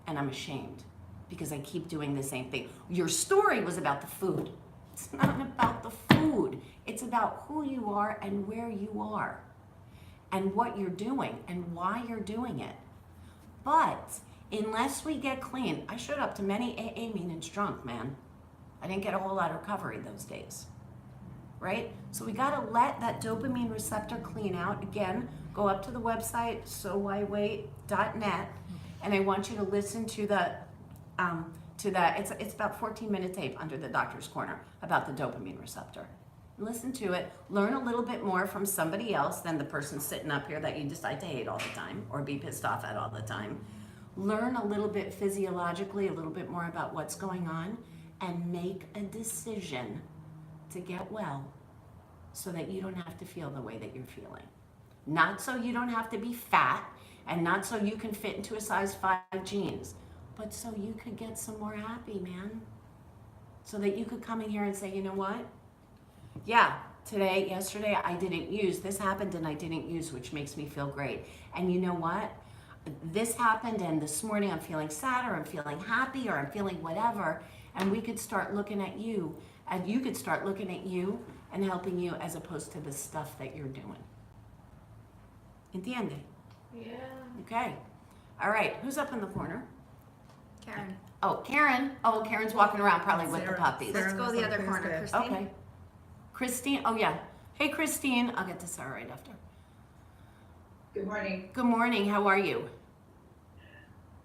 Speaker 1: and I'm ashamed because I keep doing the same thing. Your story was about the food. It's not about the food. It's about who you are and where you are and what you're doing and why you're doing it. But unless we get clean, I showed up to many AA meetings drunk, man. I didn't get a whole lot of recovery those days, right? So we gotta let that dopamine receptor clean out. Again, go up to the website, sowhywait.net, and I want you to listen to it's about 14-minute tape under the doctor's corner about the dopamine receptor. Listen to it, learn a little bit more from somebody else than the person sitting up here that you decide to hate all the time or be pissed off at all the time. Learn a little bit physiologically, a little bit more about what's going on, and make a decision to get well so that you don't have to feel the way that you're feeling. Not so you don't have to be fat and not so you can fit into a size 5 jeans. but so you could get some more happy, man. So that you could come in here and say, you know what? Yeah, yesterday I didn't use, this happened and I didn't use, which makes me feel great. And you know what? This happened and this morning I'm feeling sad, or I'm feeling happy, or I'm feeling whatever. And we could start looking at you, and you could start looking at you and helping you, as opposed to the stuff that you're doing. Entiende?
Speaker 4: Yeah.
Speaker 1: Okay. All right, who's up in the corner?
Speaker 5: Karen.
Speaker 1: Oh, Karen. Oh, Karen's walking around probably with the
Speaker 2: Sarah.
Speaker 1: puppies.
Speaker 2: Sarah.
Speaker 5: Let's go the other corner.
Speaker 2: Okay.
Speaker 5: Christine.
Speaker 1: Okay. Christine, oh yeah. Hey Christine, I'll get to Sarah right after.
Speaker 6: Good morning.
Speaker 1: Good morning, how are you?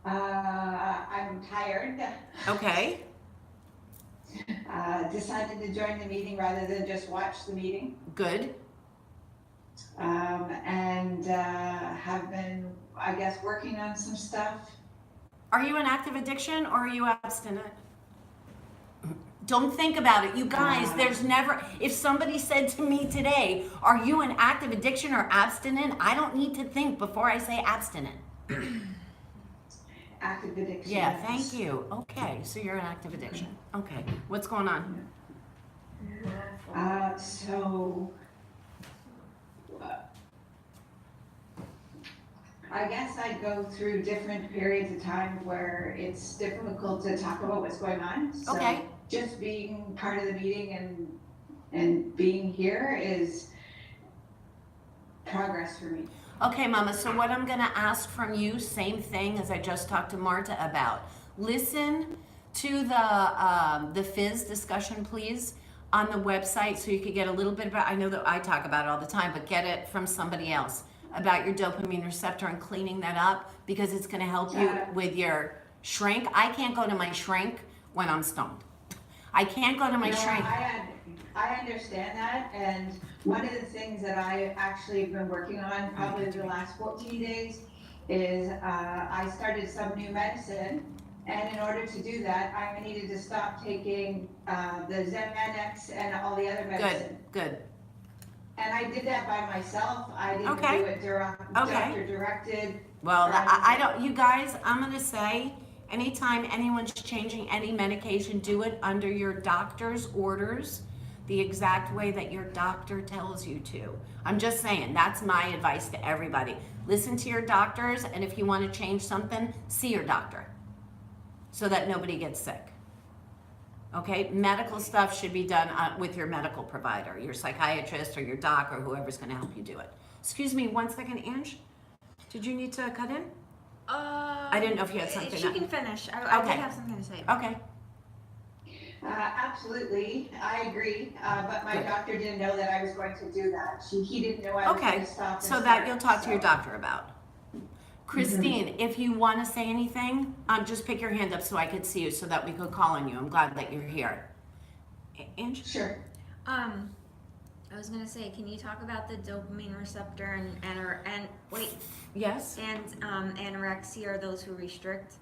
Speaker 6: I'm tired.
Speaker 1: Okay,
Speaker 6: Decided to join the meeting rather than just watch the meeting.
Speaker 1: good.
Speaker 6: And have been, I guess, working on some stuff.
Speaker 1: Are you in active addiction or are you abstinent? Don't think about it. You guys, there's never, if somebody said to me today, are you in active addiction or abstinent? I don't need to think before I say abstinent.
Speaker 6: Active addiction.
Speaker 1: Yeah, thank you. Okay, so you're in active addiction. Okay, what's going on?
Speaker 6: I guess I go through different periods of time where it's difficult to talk about what's going on. So
Speaker 1: Okay.
Speaker 6: just being part of the meeting and being here is progress for me.
Speaker 1: Okay, Mama, so what I'm gonna ask from you, same thing as I just talked to Marta about. Listen to the Fizz discussion, please, on the website, so you could get a little bit about, I know that I talk about it all the time, but get it from somebody else about your dopamine receptor and cleaning that up, because it's gonna help you with your shrink. I can't go to my shrink when I'm stoned. I can't go to my
Speaker 6: No,
Speaker 1: shrink.
Speaker 6: I understand that, and one of the things that I actually have been working on probably the last 14 days is I started some new medicine, and in order to do that, I needed to stop taking the Xanax and all the other medicine.
Speaker 1: Good.
Speaker 6: And I did that by myself. I didn't
Speaker 1: Okay.
Speaker 6: do it doctor directed.
Speaker 1: Well,
Speaker 6: or
Speaker 1: I
Speaker 6: anything.
Speaker 1: don't, you guys, I'm gonna say, anytime anyone's changing any medication, do it under your doctor's orders, the exact way that your doctor tells you to. I'm just saying, that's my advice to everybody. Listen to your doctors, and if you wanna change something, see your doctor, so that nobody gets sick. Okay, medical stuff should be done with your medical provider, your psychiatrist or your doc or whoever's gonna help you do it. Excuse me, 1 second, Ange. Did you need to cut in? I didn't know if you had something.
Speaker 5: She can finish. I
Speaker 1: Okay.
Speaker 5: did have something to say.
Speaker 1: Okay,
Speaker 6: Absolutely, I agree, but my
Speaker 1: Good.
Speaker 6: doctor didn't know that I was going to do that. He didn't know I was going
Speaker 1: okay,
Speaker 6: to stop and
Speaker 1: so that
Speaker 6: start,
Speaker 1: you'll talk to your
Speaker 6: so.
Speaker 1: doctor about. Christine, if you wanna say anything, just pick your hand up so I could see you, so that we could call on you. I'm glad that you're here. Ange?
Speaker 6: Sure.
Speaker 5: I was gonna say, can you talk about the dopamine receptor and anorexia, are those who restrict?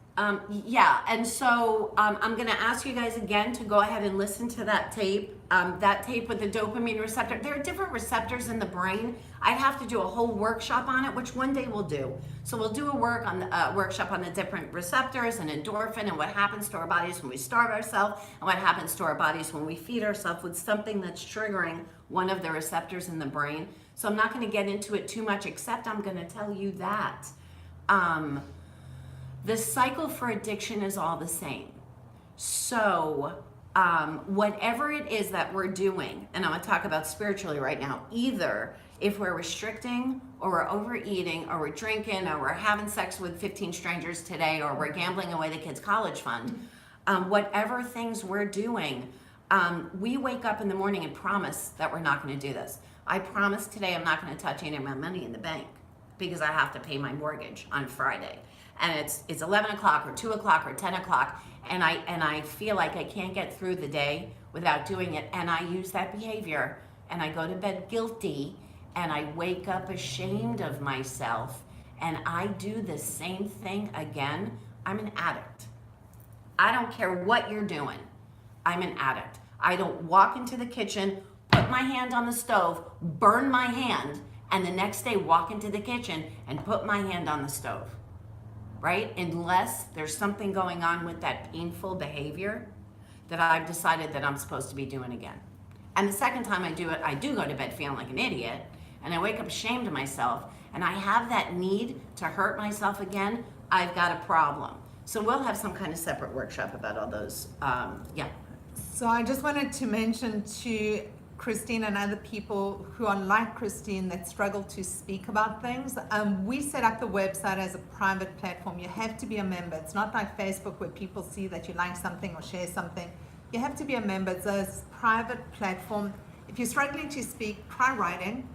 Speaker 1: Yeah, and so I'm gonna ask you guys again to go ahead and listen to that tape with the dopamine receptor. There are different receptors in the brain. I'd have to do a whole workshop on it, which one day we'll do. So we'll do a workshop on the different receptors and endorphin and what happens to our bodies when we starve ourselves, and what happens to our bodies when we feed ourselves with something that's triggering one of the receptors in the brain. So I'm not gonna get into it too much, except I'm gonna tell you that the cycle for addiction is all the same. So whatever it is that we're doing, and I'm gonna talk about spiritually right now, either if we're restricting or we're overeating or we're drinking or we're having sex with 15 strangers today or we're gambling away the kids' college fund, whatever things we're doing, we wake up in the morning and promise that we're not gonna do this. I promise today I'm not gonna touch any of my money in the bank because I have to pay my mortgage on Friday. And it's 11 o'clock or 2 o'clock or 10 o'clock, and I feel like I can't get through the day without doing it, and I use that behavior, and I go to bed guilty, and I wake up ashamed of myself, and I do the same thing again. I'm an addict. I don't care what you're doing. I'm an addict. I don't walk into the kitchen, put my hand on the stove, burn my hand, and the next day walk into the kitchen and put my hand on the stove. right? Unless there's something going on with that painful behavior that I've decided that I'm supposed to be doing again. And the second time I do it, I do go to bed feeling like an idiot, and I wake up ashamed of myself, and I have that need to hurt myself again, I've got a problem. So we'll have some kind of separate workshop about all those, yeah.
Speaker 2: So I just wanted to mention to Christine and other people who are like Christine that struggle to speak about things. We set up the website as a private platform. You have to be a member. It's not like Facebook where people see that you like something or share something. You have to be a member. It's a private platform. If you're struggling to speak, try writing.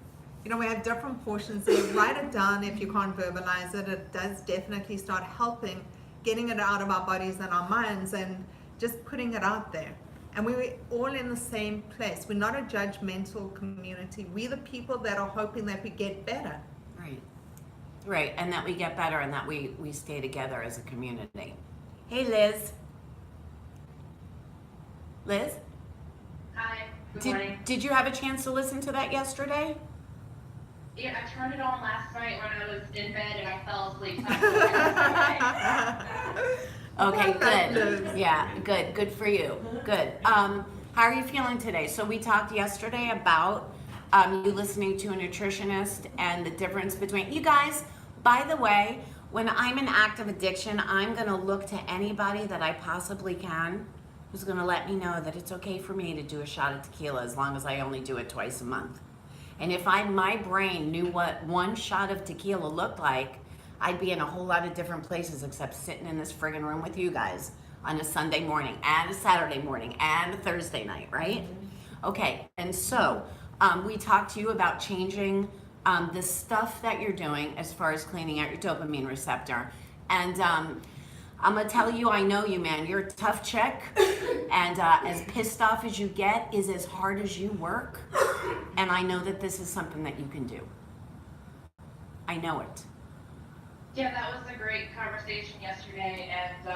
Speaker 2: You know, we have different portions there. Write it down if you can't verbalize it. It does definitely start helping getting it out of our bodies and our minds and just putting it out there. And we're all in the same place. We're not a judgmental community. We're the people that are hoping that we get better.
Speaker 1: Right. Right, and that we get better and that we stay together as a community. Hey, Liz. Liz?
Speaker 7: Hi, good morning.
Speaker 1: Did you have a chance to listen to that yesterday?
Speaker 7: Yeah, I turned it on last night when I was in bed and I fell asleep.
Speaker 1: Okay, good.
Speaker 2: Liz.
Speaker 1: Yeah, good. Good for you. Good. How are you feeling today? So we talked yesterday about you listening to a nutritionist and the difference between you guys. By the way, when I'm in active addiction, I'm going to look to anybody that I possibly can who's going to let me know that it's okay for me to do a shot of tequila as long as I only do it twice a month. And if my brain knew what one shot of tequila looked like, I'd be in a whole lot of different places except sitting in this friggin' room with you guys on a Sunday morning and a Saturday morning and a Thursday night, right? Okay, and so we talked to you about changing the stuff that you're doing as far as cleaning out your dopamine receptor. And I'm gonna tell you, I know you, man. You're a tough chick, and as pissed off as you get is as hard as you work. And I know that this is something that you can do. I know it.
Speaker 7: Yeah, that was a great conversation yesterday, and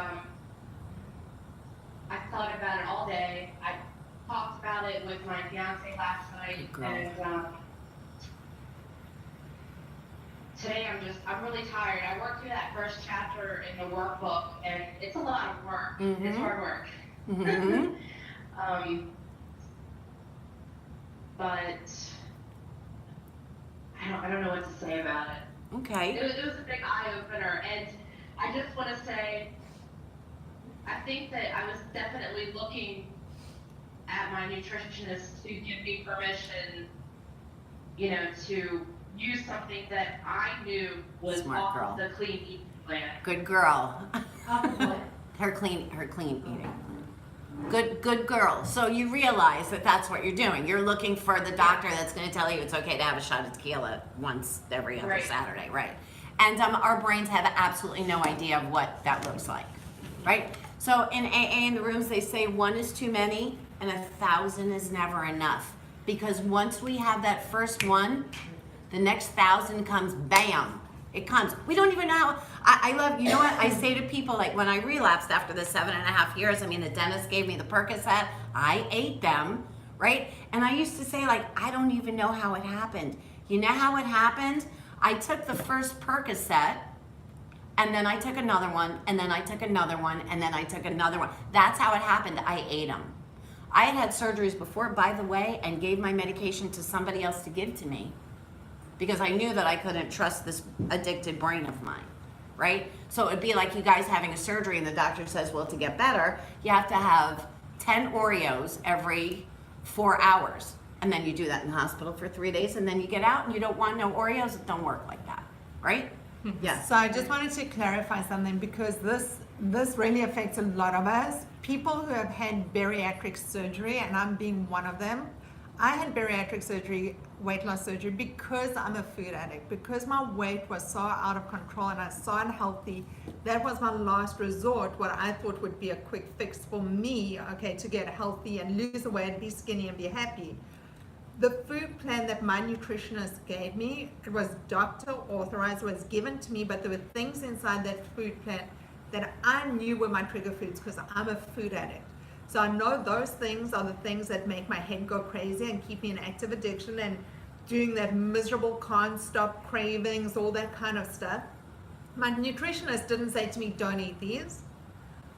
Speaker 7: I thought about it all day. I talked about it with my fiance last night,
Speaker 1: Girl.
Speaker 7: and today I'm really tired. I worked through that first chapter in the workbook, and it's a lot of work.
Speaker 1: Mhm.
Speaker 7: It's hard work.
Speaker 1: Mm-hmm.
Speaker 7: But I don't know what to say about it.
Speaker 1: Okay.
Speaker 7: It was a big eye opener, and I just want to say, I think that I was definitely looking at my nutritionist to give me permission, you know, to use something that I knew was
Speaker 1: Smart
Speaker 7: off
Speaker 1: girl.
Speaker 7: of the clean eating plan.
Speaker 1: Good girl.
Speaker 4: Off of what?
Speaker 1: Her clean eating. Good girl. So you realize that that's what you're doing. You're looking for the doctor that's going to tell you it's okay to have a shot of tequila once every other
Speaker 7: Right.
Speaker 1: Saturday, right? And our brains have absolutely no idea of what that looks like, right? So in AA in the rooms, they say 1 is too many and 1,000 is never enough. Because once we have that first one, the next 1,000 comes, bam. It comes. We don't even know. I love, you know what? I say to people, like when I relapsed after the 7.5 years, I mean, the dentist gave me the Percocet. I ate them, right? And I used to say, like, I don't even know how it happened. You know how it happened? I took the first Percocet, and then I took another one, and then I took another one, and then I took another one. That's how it happened. I ate them. I had surgeries before, by the way, and gave my medication to somebody else to give to me, because I knew that I couldn't trust this addicted brain of mine, right? So it'd be like you guys having a surgery and the doctor says, well, to get better, you have to have 10 Oreos every 4 hours. And then you do that in the hospital for 3 days and then you get out and you don't want no Oreos. It don't work like that, right? Yes.
Speaker 2: So I just wanted to clarify something because this really affects a lot of us. People who have had bariatric surgery, and I'm being one of them. I had bariatric surgery, weight loss surgery, because I'm a food addict, because my weight was so out of control and I was so unhealthy. That was my last resort, what I thought would be a quick fix for me, okay, to get healthy and lose the weight, be skinny and be happy. The food plan that my nutritionist gave me, it was doctor authorized, it was given to me, but there were things inside that food plan that I knew were my trigger foods because I'm a food addict. So I know those things are the things that make my head go crazy and keep me in active addiction and doing that miserable can't stop cravings, all that kind of stuff. my nutritionist didn't say to me, don't eat these.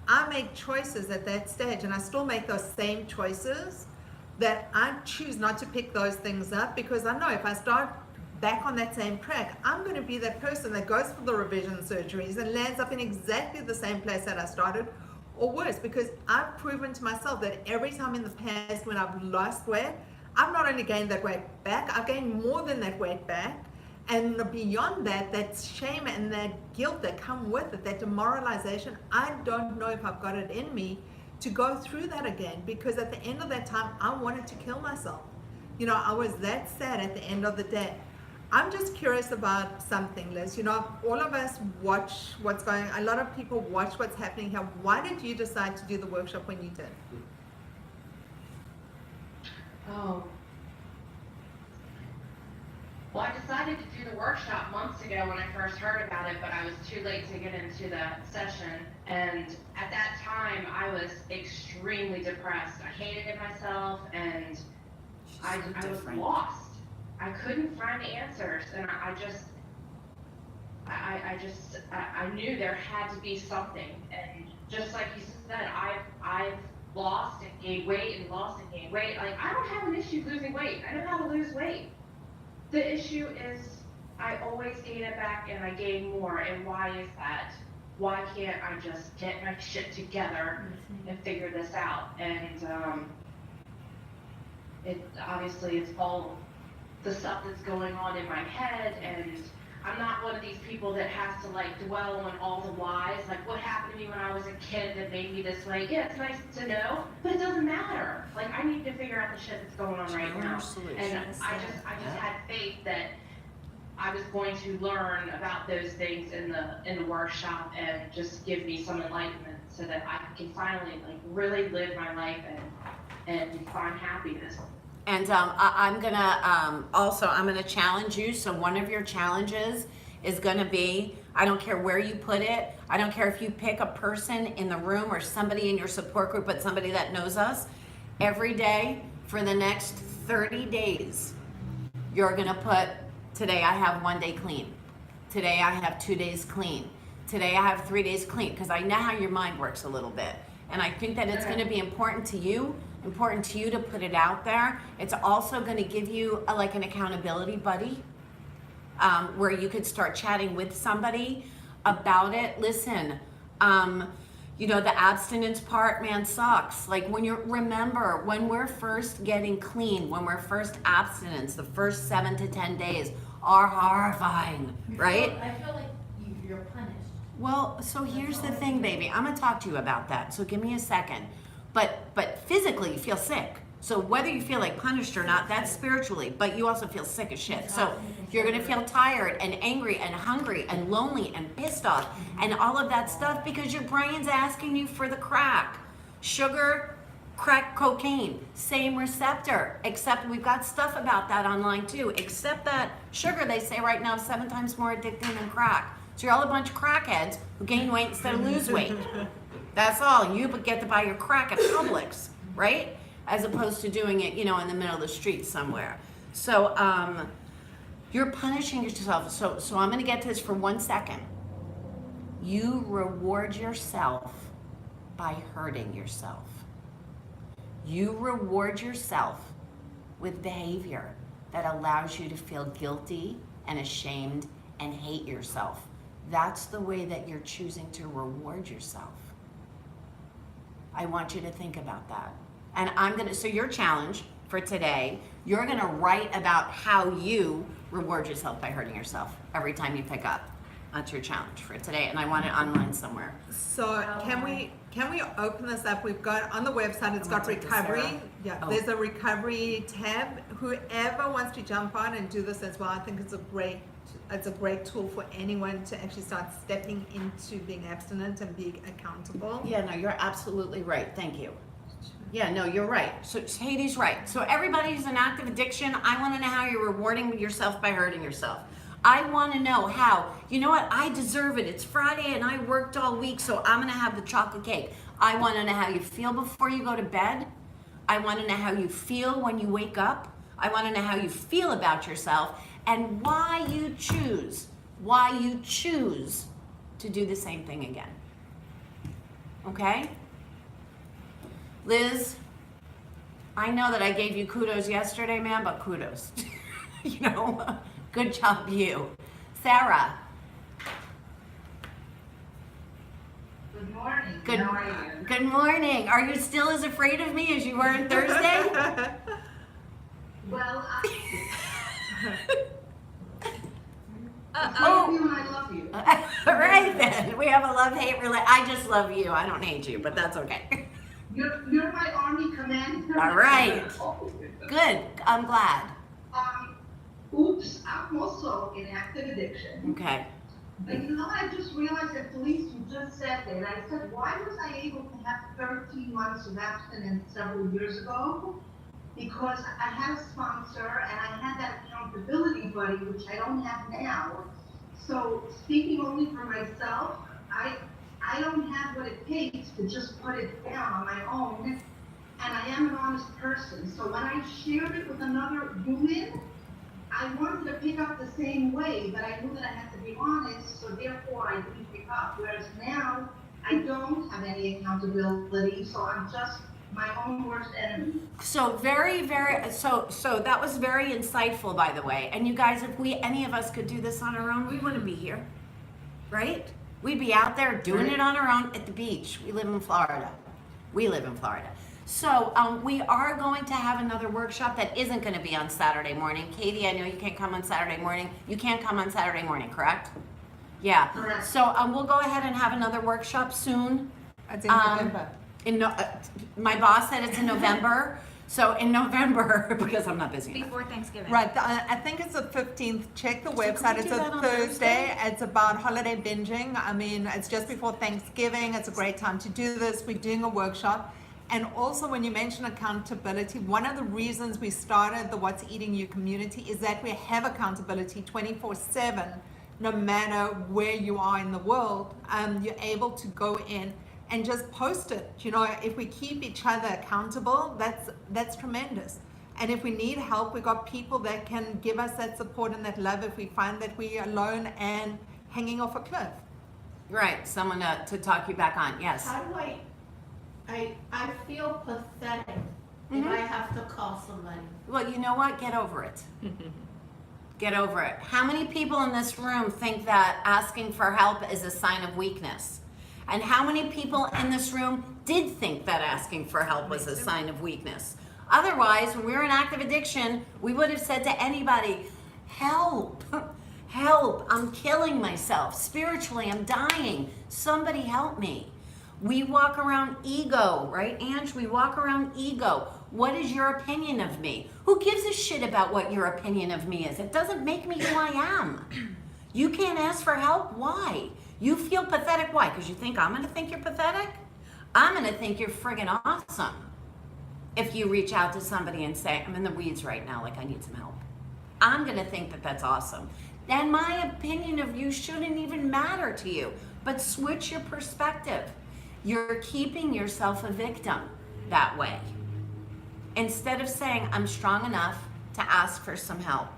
Speaker 2: I make choices at that stage, and I still make those same choices, that I choose not to pick those things up, because I know if I start back on that same track, I'm going to be that person that goes for the revision surgeries and lands up in exactly the same place that I started, or worse, because I've proven to myself that every time in the past when I've lost weight, I've not only gained that weight back, I've gained more than that weight back. And beyond that, that shame and that guilt that come with it, that demoralization, I don't know if I've got it in me to go through that again, because at the end of that time, I wanted to kill myself. You know, I was that sad at the end of the day. I'm just curious about something, Liz. You know, all of us watch what's going on. A lot of people watch what's happening here. Why did you decide to do the workshop when you did?
Speaker 7: Oh. Well, I decided to do the workshop months ago when I first heard about it, but I was too late to get into that session. And at that time, I was extremely depressed. I hated myself, and I was lost. I couldn't find the answers, and I knew there had to be something. And just like you said, I've lost and gained weight and lost and gained weight. Like, I don't have an issue losing weight. I know how to lose weight. The issue is I always gain it back and I gain more. And why is that? Why can't I just get my shit together and figure this out? And it obviously it's all the stuff that's going on in my head, and I'm not one of these people that has to like dwell on all the whys, like what happened to me when I was a kid that made me this way. Yeah, it's nice to know, but it doesn't matter. Like, I need to figure out the shit that's going on right now. And I just had faith that I was going to learn about those things in the workshop and just give me some enlightenment so that I can finally like really live my life and find happiness.
Speaker 1: And I'm gonna challenge you. So one of your challenges is gonna be, I don't care where you put it. I don't care if you pick a person in the room or somebody in your support group, but somebody that knows us. Every day for the next 30 days, you're gonna put, today I have 1 day clean. Today I have 2 days clean. Today I have 3 days clean, because I know how your mind works a little bit. And I think that it's gonna be important to you to put it out there. It's also going to give you like an accountability buddy, where you could start chatting with somebody about it. Listen, you know, the abstinence part, man, sucks. Like, when when we're first getting clean, when we're first abstinence, the first 7 to 10 days are horrifying, right?
Speaker 4: I feel like you're punished.
Speaker 1: Well, so here's the thing, baby. I'm gonna talk to you about that. So give me a second. But physically, you feel sick. So whether you feel like punished or not, that's spiritually. But you also feel sick as shit. So you're gonna feel tired and angry and hungry and lonely and pissed off and all of that stuff, because your brain's asking you for the crack, sugar, crack cocaine, same receptor. Except we've got stuff about that online too. Except that sugar, they say right now, is 7 times more addicting than crack. So you're all a bunch of crackheads who gain weight instead of lose weight. That's all. You get to buy your crack at Publix, right? As opposed to doing it, you know, in the middle of the street somewhere. So you're punishing yourself. So I'm going to get to this for 1 second. You reward yourself by hurting yourself. You reward yourself with behavior that allows you to feel guilty and ashamed and hate yourself. That's the way that you're choosing to reward yourself. I want you to think about that. And so your challenge for today, you're gonna write about how you reward yourself by hurting yourself every time you pick up. That's your challenge for today, and I want it online somewhere.
Speaker 2: So can we open this up? We've got on the website, it's got recovery. Yeah, there's a recovery tab. Whoever wants to jump on and do this as well, I think it's a great tool for anyone to actually start stepping into being abstinent and being accountable.
Speaker 1: Yeah, no, you're absolutely right. Thank you. Yeah, no, you're right. So HeiDE's right. So everybody who's in active addiction, I want to know how you're rewarding yourself by hurting yourself. I want to know how, you know what, I deserve it. It's Friday and I worked all week, so I'm going to have the chocolate cake. I want to know how you feel before you go to bed. I want to know how you feel when you wake up. I want to know how you feel about yourself and why you choose to do the same thing again. Okay? Liz, I know that I gave you kudos yesterday, man, but kudos. You know, good job, you. Sarah.
Speaker 8: Good morning.
Speaker 1: Good,
Speaker 8: How are you?
Speaker 1: good morning. Are you still as afraid of me as you were on Thursday?
Speaker 8: Well,
Speaker 1: Oh.
Speaker 8: I love you and I love you.
Speaker 1: All right then. We have a love-hate relation. I just love you. I don't hate you, but that's okay.
Speaker 8: You're my army commander.
Speaker 1: All right. Good. I'm glad.
Speaker 8: Oops, I'm also in active addiction.
Speaker 1: Okay.
Speaker 8: But you know, I just realized that Felice, you just said that. I said, why was I able to have 13 months of abstinence several years ago? Because I had a sponsor and I had that accountability buddy, which I don't have now. So speaking only for myself, I don't have what it takes to just put it down on my own. And I am an honest person. So when I shared it with another human, I wanted to pick up the same way, but I knew that I had to be honest, so therefore I didn't pick up. Whereas now, I don't have any accountability, so I'm just my own worst enemy.
Speaker 1: So so that was very insightful, by the way. And you guys, if any of us could do this on our own, we wouldn't be here, right? We'd be out there doing it on our own at the beach. We live in Florida. So we are going to have another workshop that isn't going to be on Saturday morning. Katie, I know you can't come on Saturday morning. You can't come on Saturday morning, correct? Yeah.
Speaker 8: Correct.
Speaker 1: So we'll go ahead and have another workshop soon.
Speaker 2: It's in November.
Speaker 1: My boss said it's in November. So in November, because I'm not busy enough.
Speaker 5: Before Thanksgiving.
Speaker 2: Right, I think it's the 15th. Check the
Speaker 1: So can
Speaker 2: website.
Speaker 1: we
Speaker 2: It's
Speaker 1: do
Speaker 2: a
Speaker 1: that on
Speaker 2: Thursday. It's about holiday binging. I mean, it's just before Thanksgiving. It's a great time to do this. We're doing a workshop. And also, when you mention accountability, one of the reasons we started the What's Eating You community is that we have accountability 24/7, no matter where you are in the world. You're able to go in and just post it. You know, if we keep each other accountable, that's tremendous. And if we need help, we've got people that can give us that support and that love if we find that we are alone and hanging off a cliff.
Speaker 1: Right, someone to talk you back on. Yes.
Speaker 4: How do I feel pathetic if I have to call somebody.
Speaker 1: Well, you know what? Get over it. Get over it. How many people in this room think that asking for help is a sign of weakness? And how many people in this room did think that asking for help was a sign of weakness? Otherwise, when we were in active addiction, we would have said to anybody, help, help, I'm killing myself. Spiritually, I'm dying. Somebody help me. We walk around ego, right, Ange? We walk around ego. What is your opinion of me? Who gives a shit about what your opinion of me is? It doesn't make me who I am. You can't ask for help? Why? You feel pathetic? Why? Because you think I'm going to think you're pathetic? I'm going to think you're friggin' awesome if you reach out to somebody and say, I'm in the weeds right now, like I need some help. I'm going to think that that's awesome. Then my opinion of you shouldn't even matter to you. But switch your perspective. You're keeping yourself a victim that way. Instead of saying, I'm strong enough to ask for some help,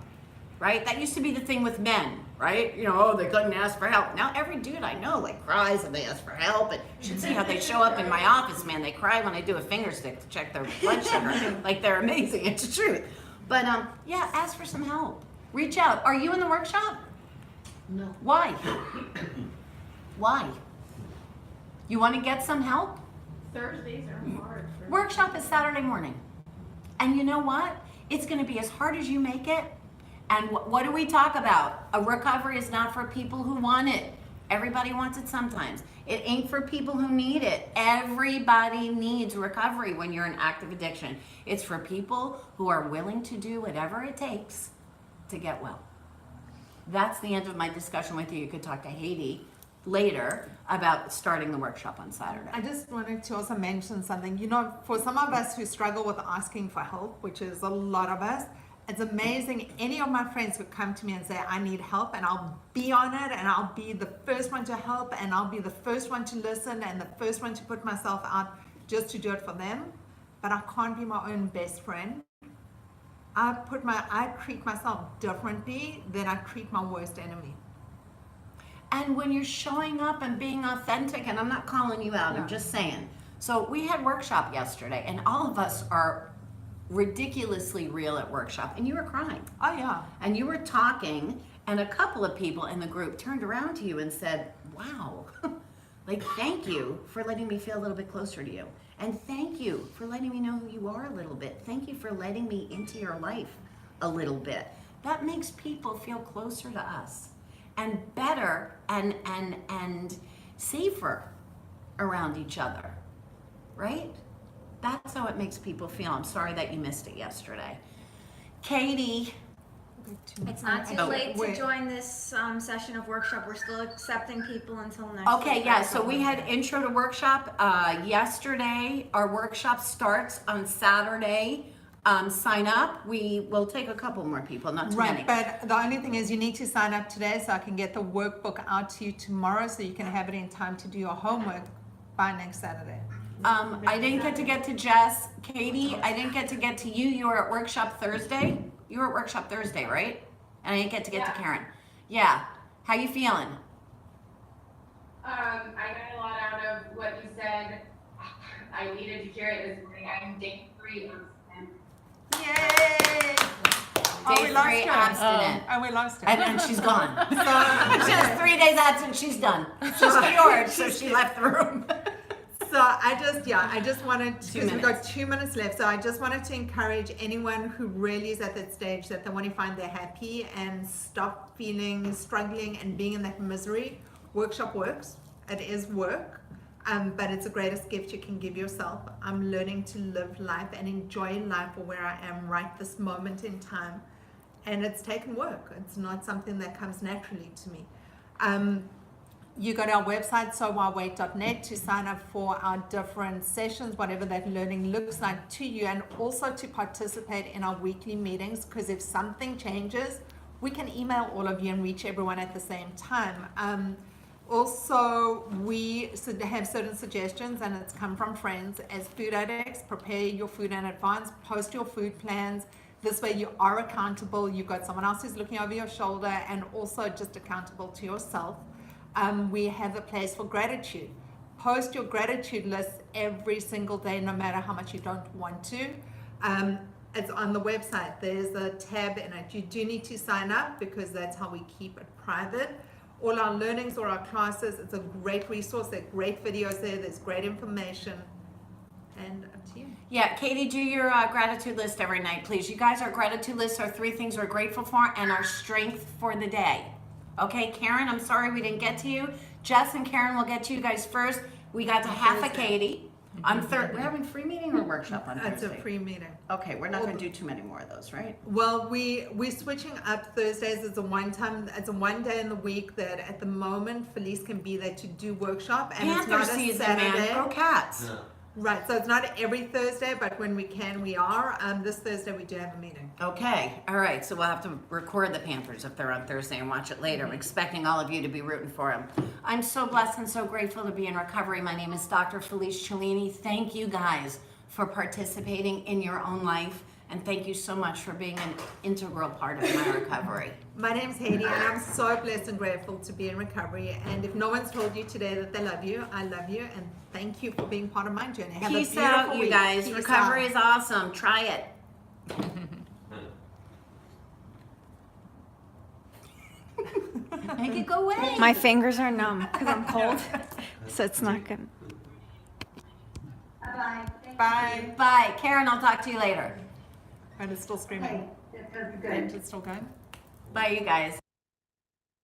Speaker 1: right? That used to be the thing with men, right? You know, oh, they couldn't ask for help. Now every dude I know like cries and they ask for help. And you should see how they show up in my office, man. They cry when I do a finger stick to check their blood sugar. Like they're amazing, it's the truth. But yeah, ask for some help. Reach out. Are you in the workshop?
Speaker 4: No.
Speaker 1: Why? Why? You want to get some help?
Speaker 4: Thursdays are hard.
Speaker 1: Workshop is Saturday morning. And you know what? It's going to be as hard as you make it. And what do we talk about? A recovery is not for people who want it. Everybody wants it sometimes. It ain't for people who need it. Everybody needs recovery when you're in active addiction. It's for people who are willing to do whatever it takes to get well. That's the end of my discussion with you. You could talk to heidE later about starting the workshop on Saturday.
Speaker 2: I just wanted to also mention something. You know, for some of us who struggle with asking for help, which is a lot of us, it's amazing. Any of my friends would come to me and say, I need help, and I'll be on it, and I'll be the first one to help, and I'll be the first one to listen, and the first one to put myself out just to do it for them. But I can't be my own best friend. I treat myself differently than I treat my worst enemy.
Speaker 1: And when you're showing up and being authentic, and I'm not calling you out, I'm just saying. So we had workshop yesterday, and all of us are ridiculously real at workshop, and you were crying.
Speaker 2: Oh, yeah.
Speaker 1: And you were talking, and a couple of people in the group turned around to you and said, wow, like, thank you for letting me feel a little bit closer to you. And thank you for letting me know who you are a little bit. Thank you for letting me into your life a little bit. That makes people feel closer to us and better and safer around each other, right? That's how it makes people feel. I'm sorry that you missed it yesterday. Katie.
Speaker 5: It's not too
Speaker 1: Oh,
Speaker 5: late to
Speaker 2: wait.
Speaker 5: join this session of workshop. We're still accepting people until next
Speaker 1: Okay,
Speaker 5: week.
Speaker 1: yeah, so we had intro to workshop yesterday. Our workshop starts on Saturday. Sign up. We will take a couple more people, not too many.
Speaker 2: Right, but the only thing is you need to sign up today so I can get the workbook out to you tomorrow so you can have it in time to do your homework by next Saturday.
Speaker 1: I didn't get to Jess. Katie, I didn't get to you. You were at workshop Thursday. You were at workshop Thursday, right? And I didn't get to Karen. Yeah. How you feeling?
Speaker 7: I got a lot out of what you said. I needed to hear it this morning. I'm day 3 of
Speaker 2: Yay! Oh,
Speaker 1: Day
Speaker 2: we lost
Speaker 1: 3
Speaker 2: her.
Speaker 1: abstinent.
Speaker 2: And we lost her.
Speaker 1: And she's gone. She has 3 days absent. She's done. She's cured, so she left the room.
Speaker 2: So I just wanted,
Speaker 1: 2
Speaker 2: because we've got
Speaker 1: minutes.
Speaker 2: 2 minutes left, so I just wanted to encourage anyone who really is at that stage that they want to find they're happy and stop feeling, struggling and being in that misery. Workshop works. It is work, but it's the greatest gift you can give yourself. I'm learning to live life and enjoy life for where I am right this moment in time. And it's taken work. It's not something that comes naturally to me. You go to our website, sowhilewait.net, to sign up for our different sessions, whatever that learning looks like to you, and also to participate in our weekly meetings, because if something changes, we can email all of you and reach everyone at the same time. Also, we have certain suggestions, and it's come from friends. As food addicts, prepare your food in advance, post your food plans. This way you are accountable, you've got someone else who's looking over your shoulder, and also just accountable to yourself. We have a place for gratitude. Post your gratitude list every single day, no matter how much you don't want to. It's on the website. There's a tab in it. You do need to sign up because that's how we keep it private. All our learnings or our classes, it's a great resource. There are great videos there. There's great information. And up to you.
Speaker 1: Yeah, Katie, do your gratitude list every night, please. You guys, our gratitude lists are 3 things we're grateful for and our strength for the day. Okay, Karen, I'm sorry we didn't get to you. Jess and Karen will get to you guys first. We got to half a Katie. On we're having free meeting or workshop on
Speaker 2: It's
Speaker 1: Thursday?
Speaker 2: a free meeting.
Speaker 1: Okay, we're not going to do too many more of those, right?
Speaker 2: Well, we're switching up Thursdays. It's a one day in the week that at the moment Felice can be there to do workshop, and it's
Speaker 1: Panther
Speaker 2: not a
Speaker 1: season,
Speaker 2: Saturday.
Speaker 1: man. Go Cats.
Speaker 2: Right, so it's not every Thursday, but when we can, we are. This Thursday we do have a meeting.
Speaker 1: Okay, all right, so we'll have to record the Panthers if they're on Thursday and watch it later. I'm expecting all of you to be rooting for them. I'm so blessed and so grateful to be in recovery. My name is Dr. Felice Cellini. Thank you guys for participating in your own life, and thank you so much for being an integral part of my recovery.
Speaker 2: My name's heidE, and I'm so blessed and grateful to be in recovery. And if no one's told you today that they love you, I love you, and thank you for being part of my journey. Have
Speaker 1: Peace
Speaker 2: a beautiful
Speaker 1: out, you
Speaker 2: week.
Speaker 1: guys.
Speaker 2: Peace
Speaker 1: Recovery
Speaker 2: out.
Speaker 1: is awesome. Try it. Make it go away.
Speaker 5: My fingers are numb because I'm cold, so it's not good.
Speaker 6: Bye-bye.
Speaker 2: Bye.
Speaker 1: Bye. Karen, I'll talk to you later.
Speaker 2: And it's still streaming.
Speaker 6: Okay, that's good.
Speaker 2: And it's still going.
Speaker 1: Bye, you guys.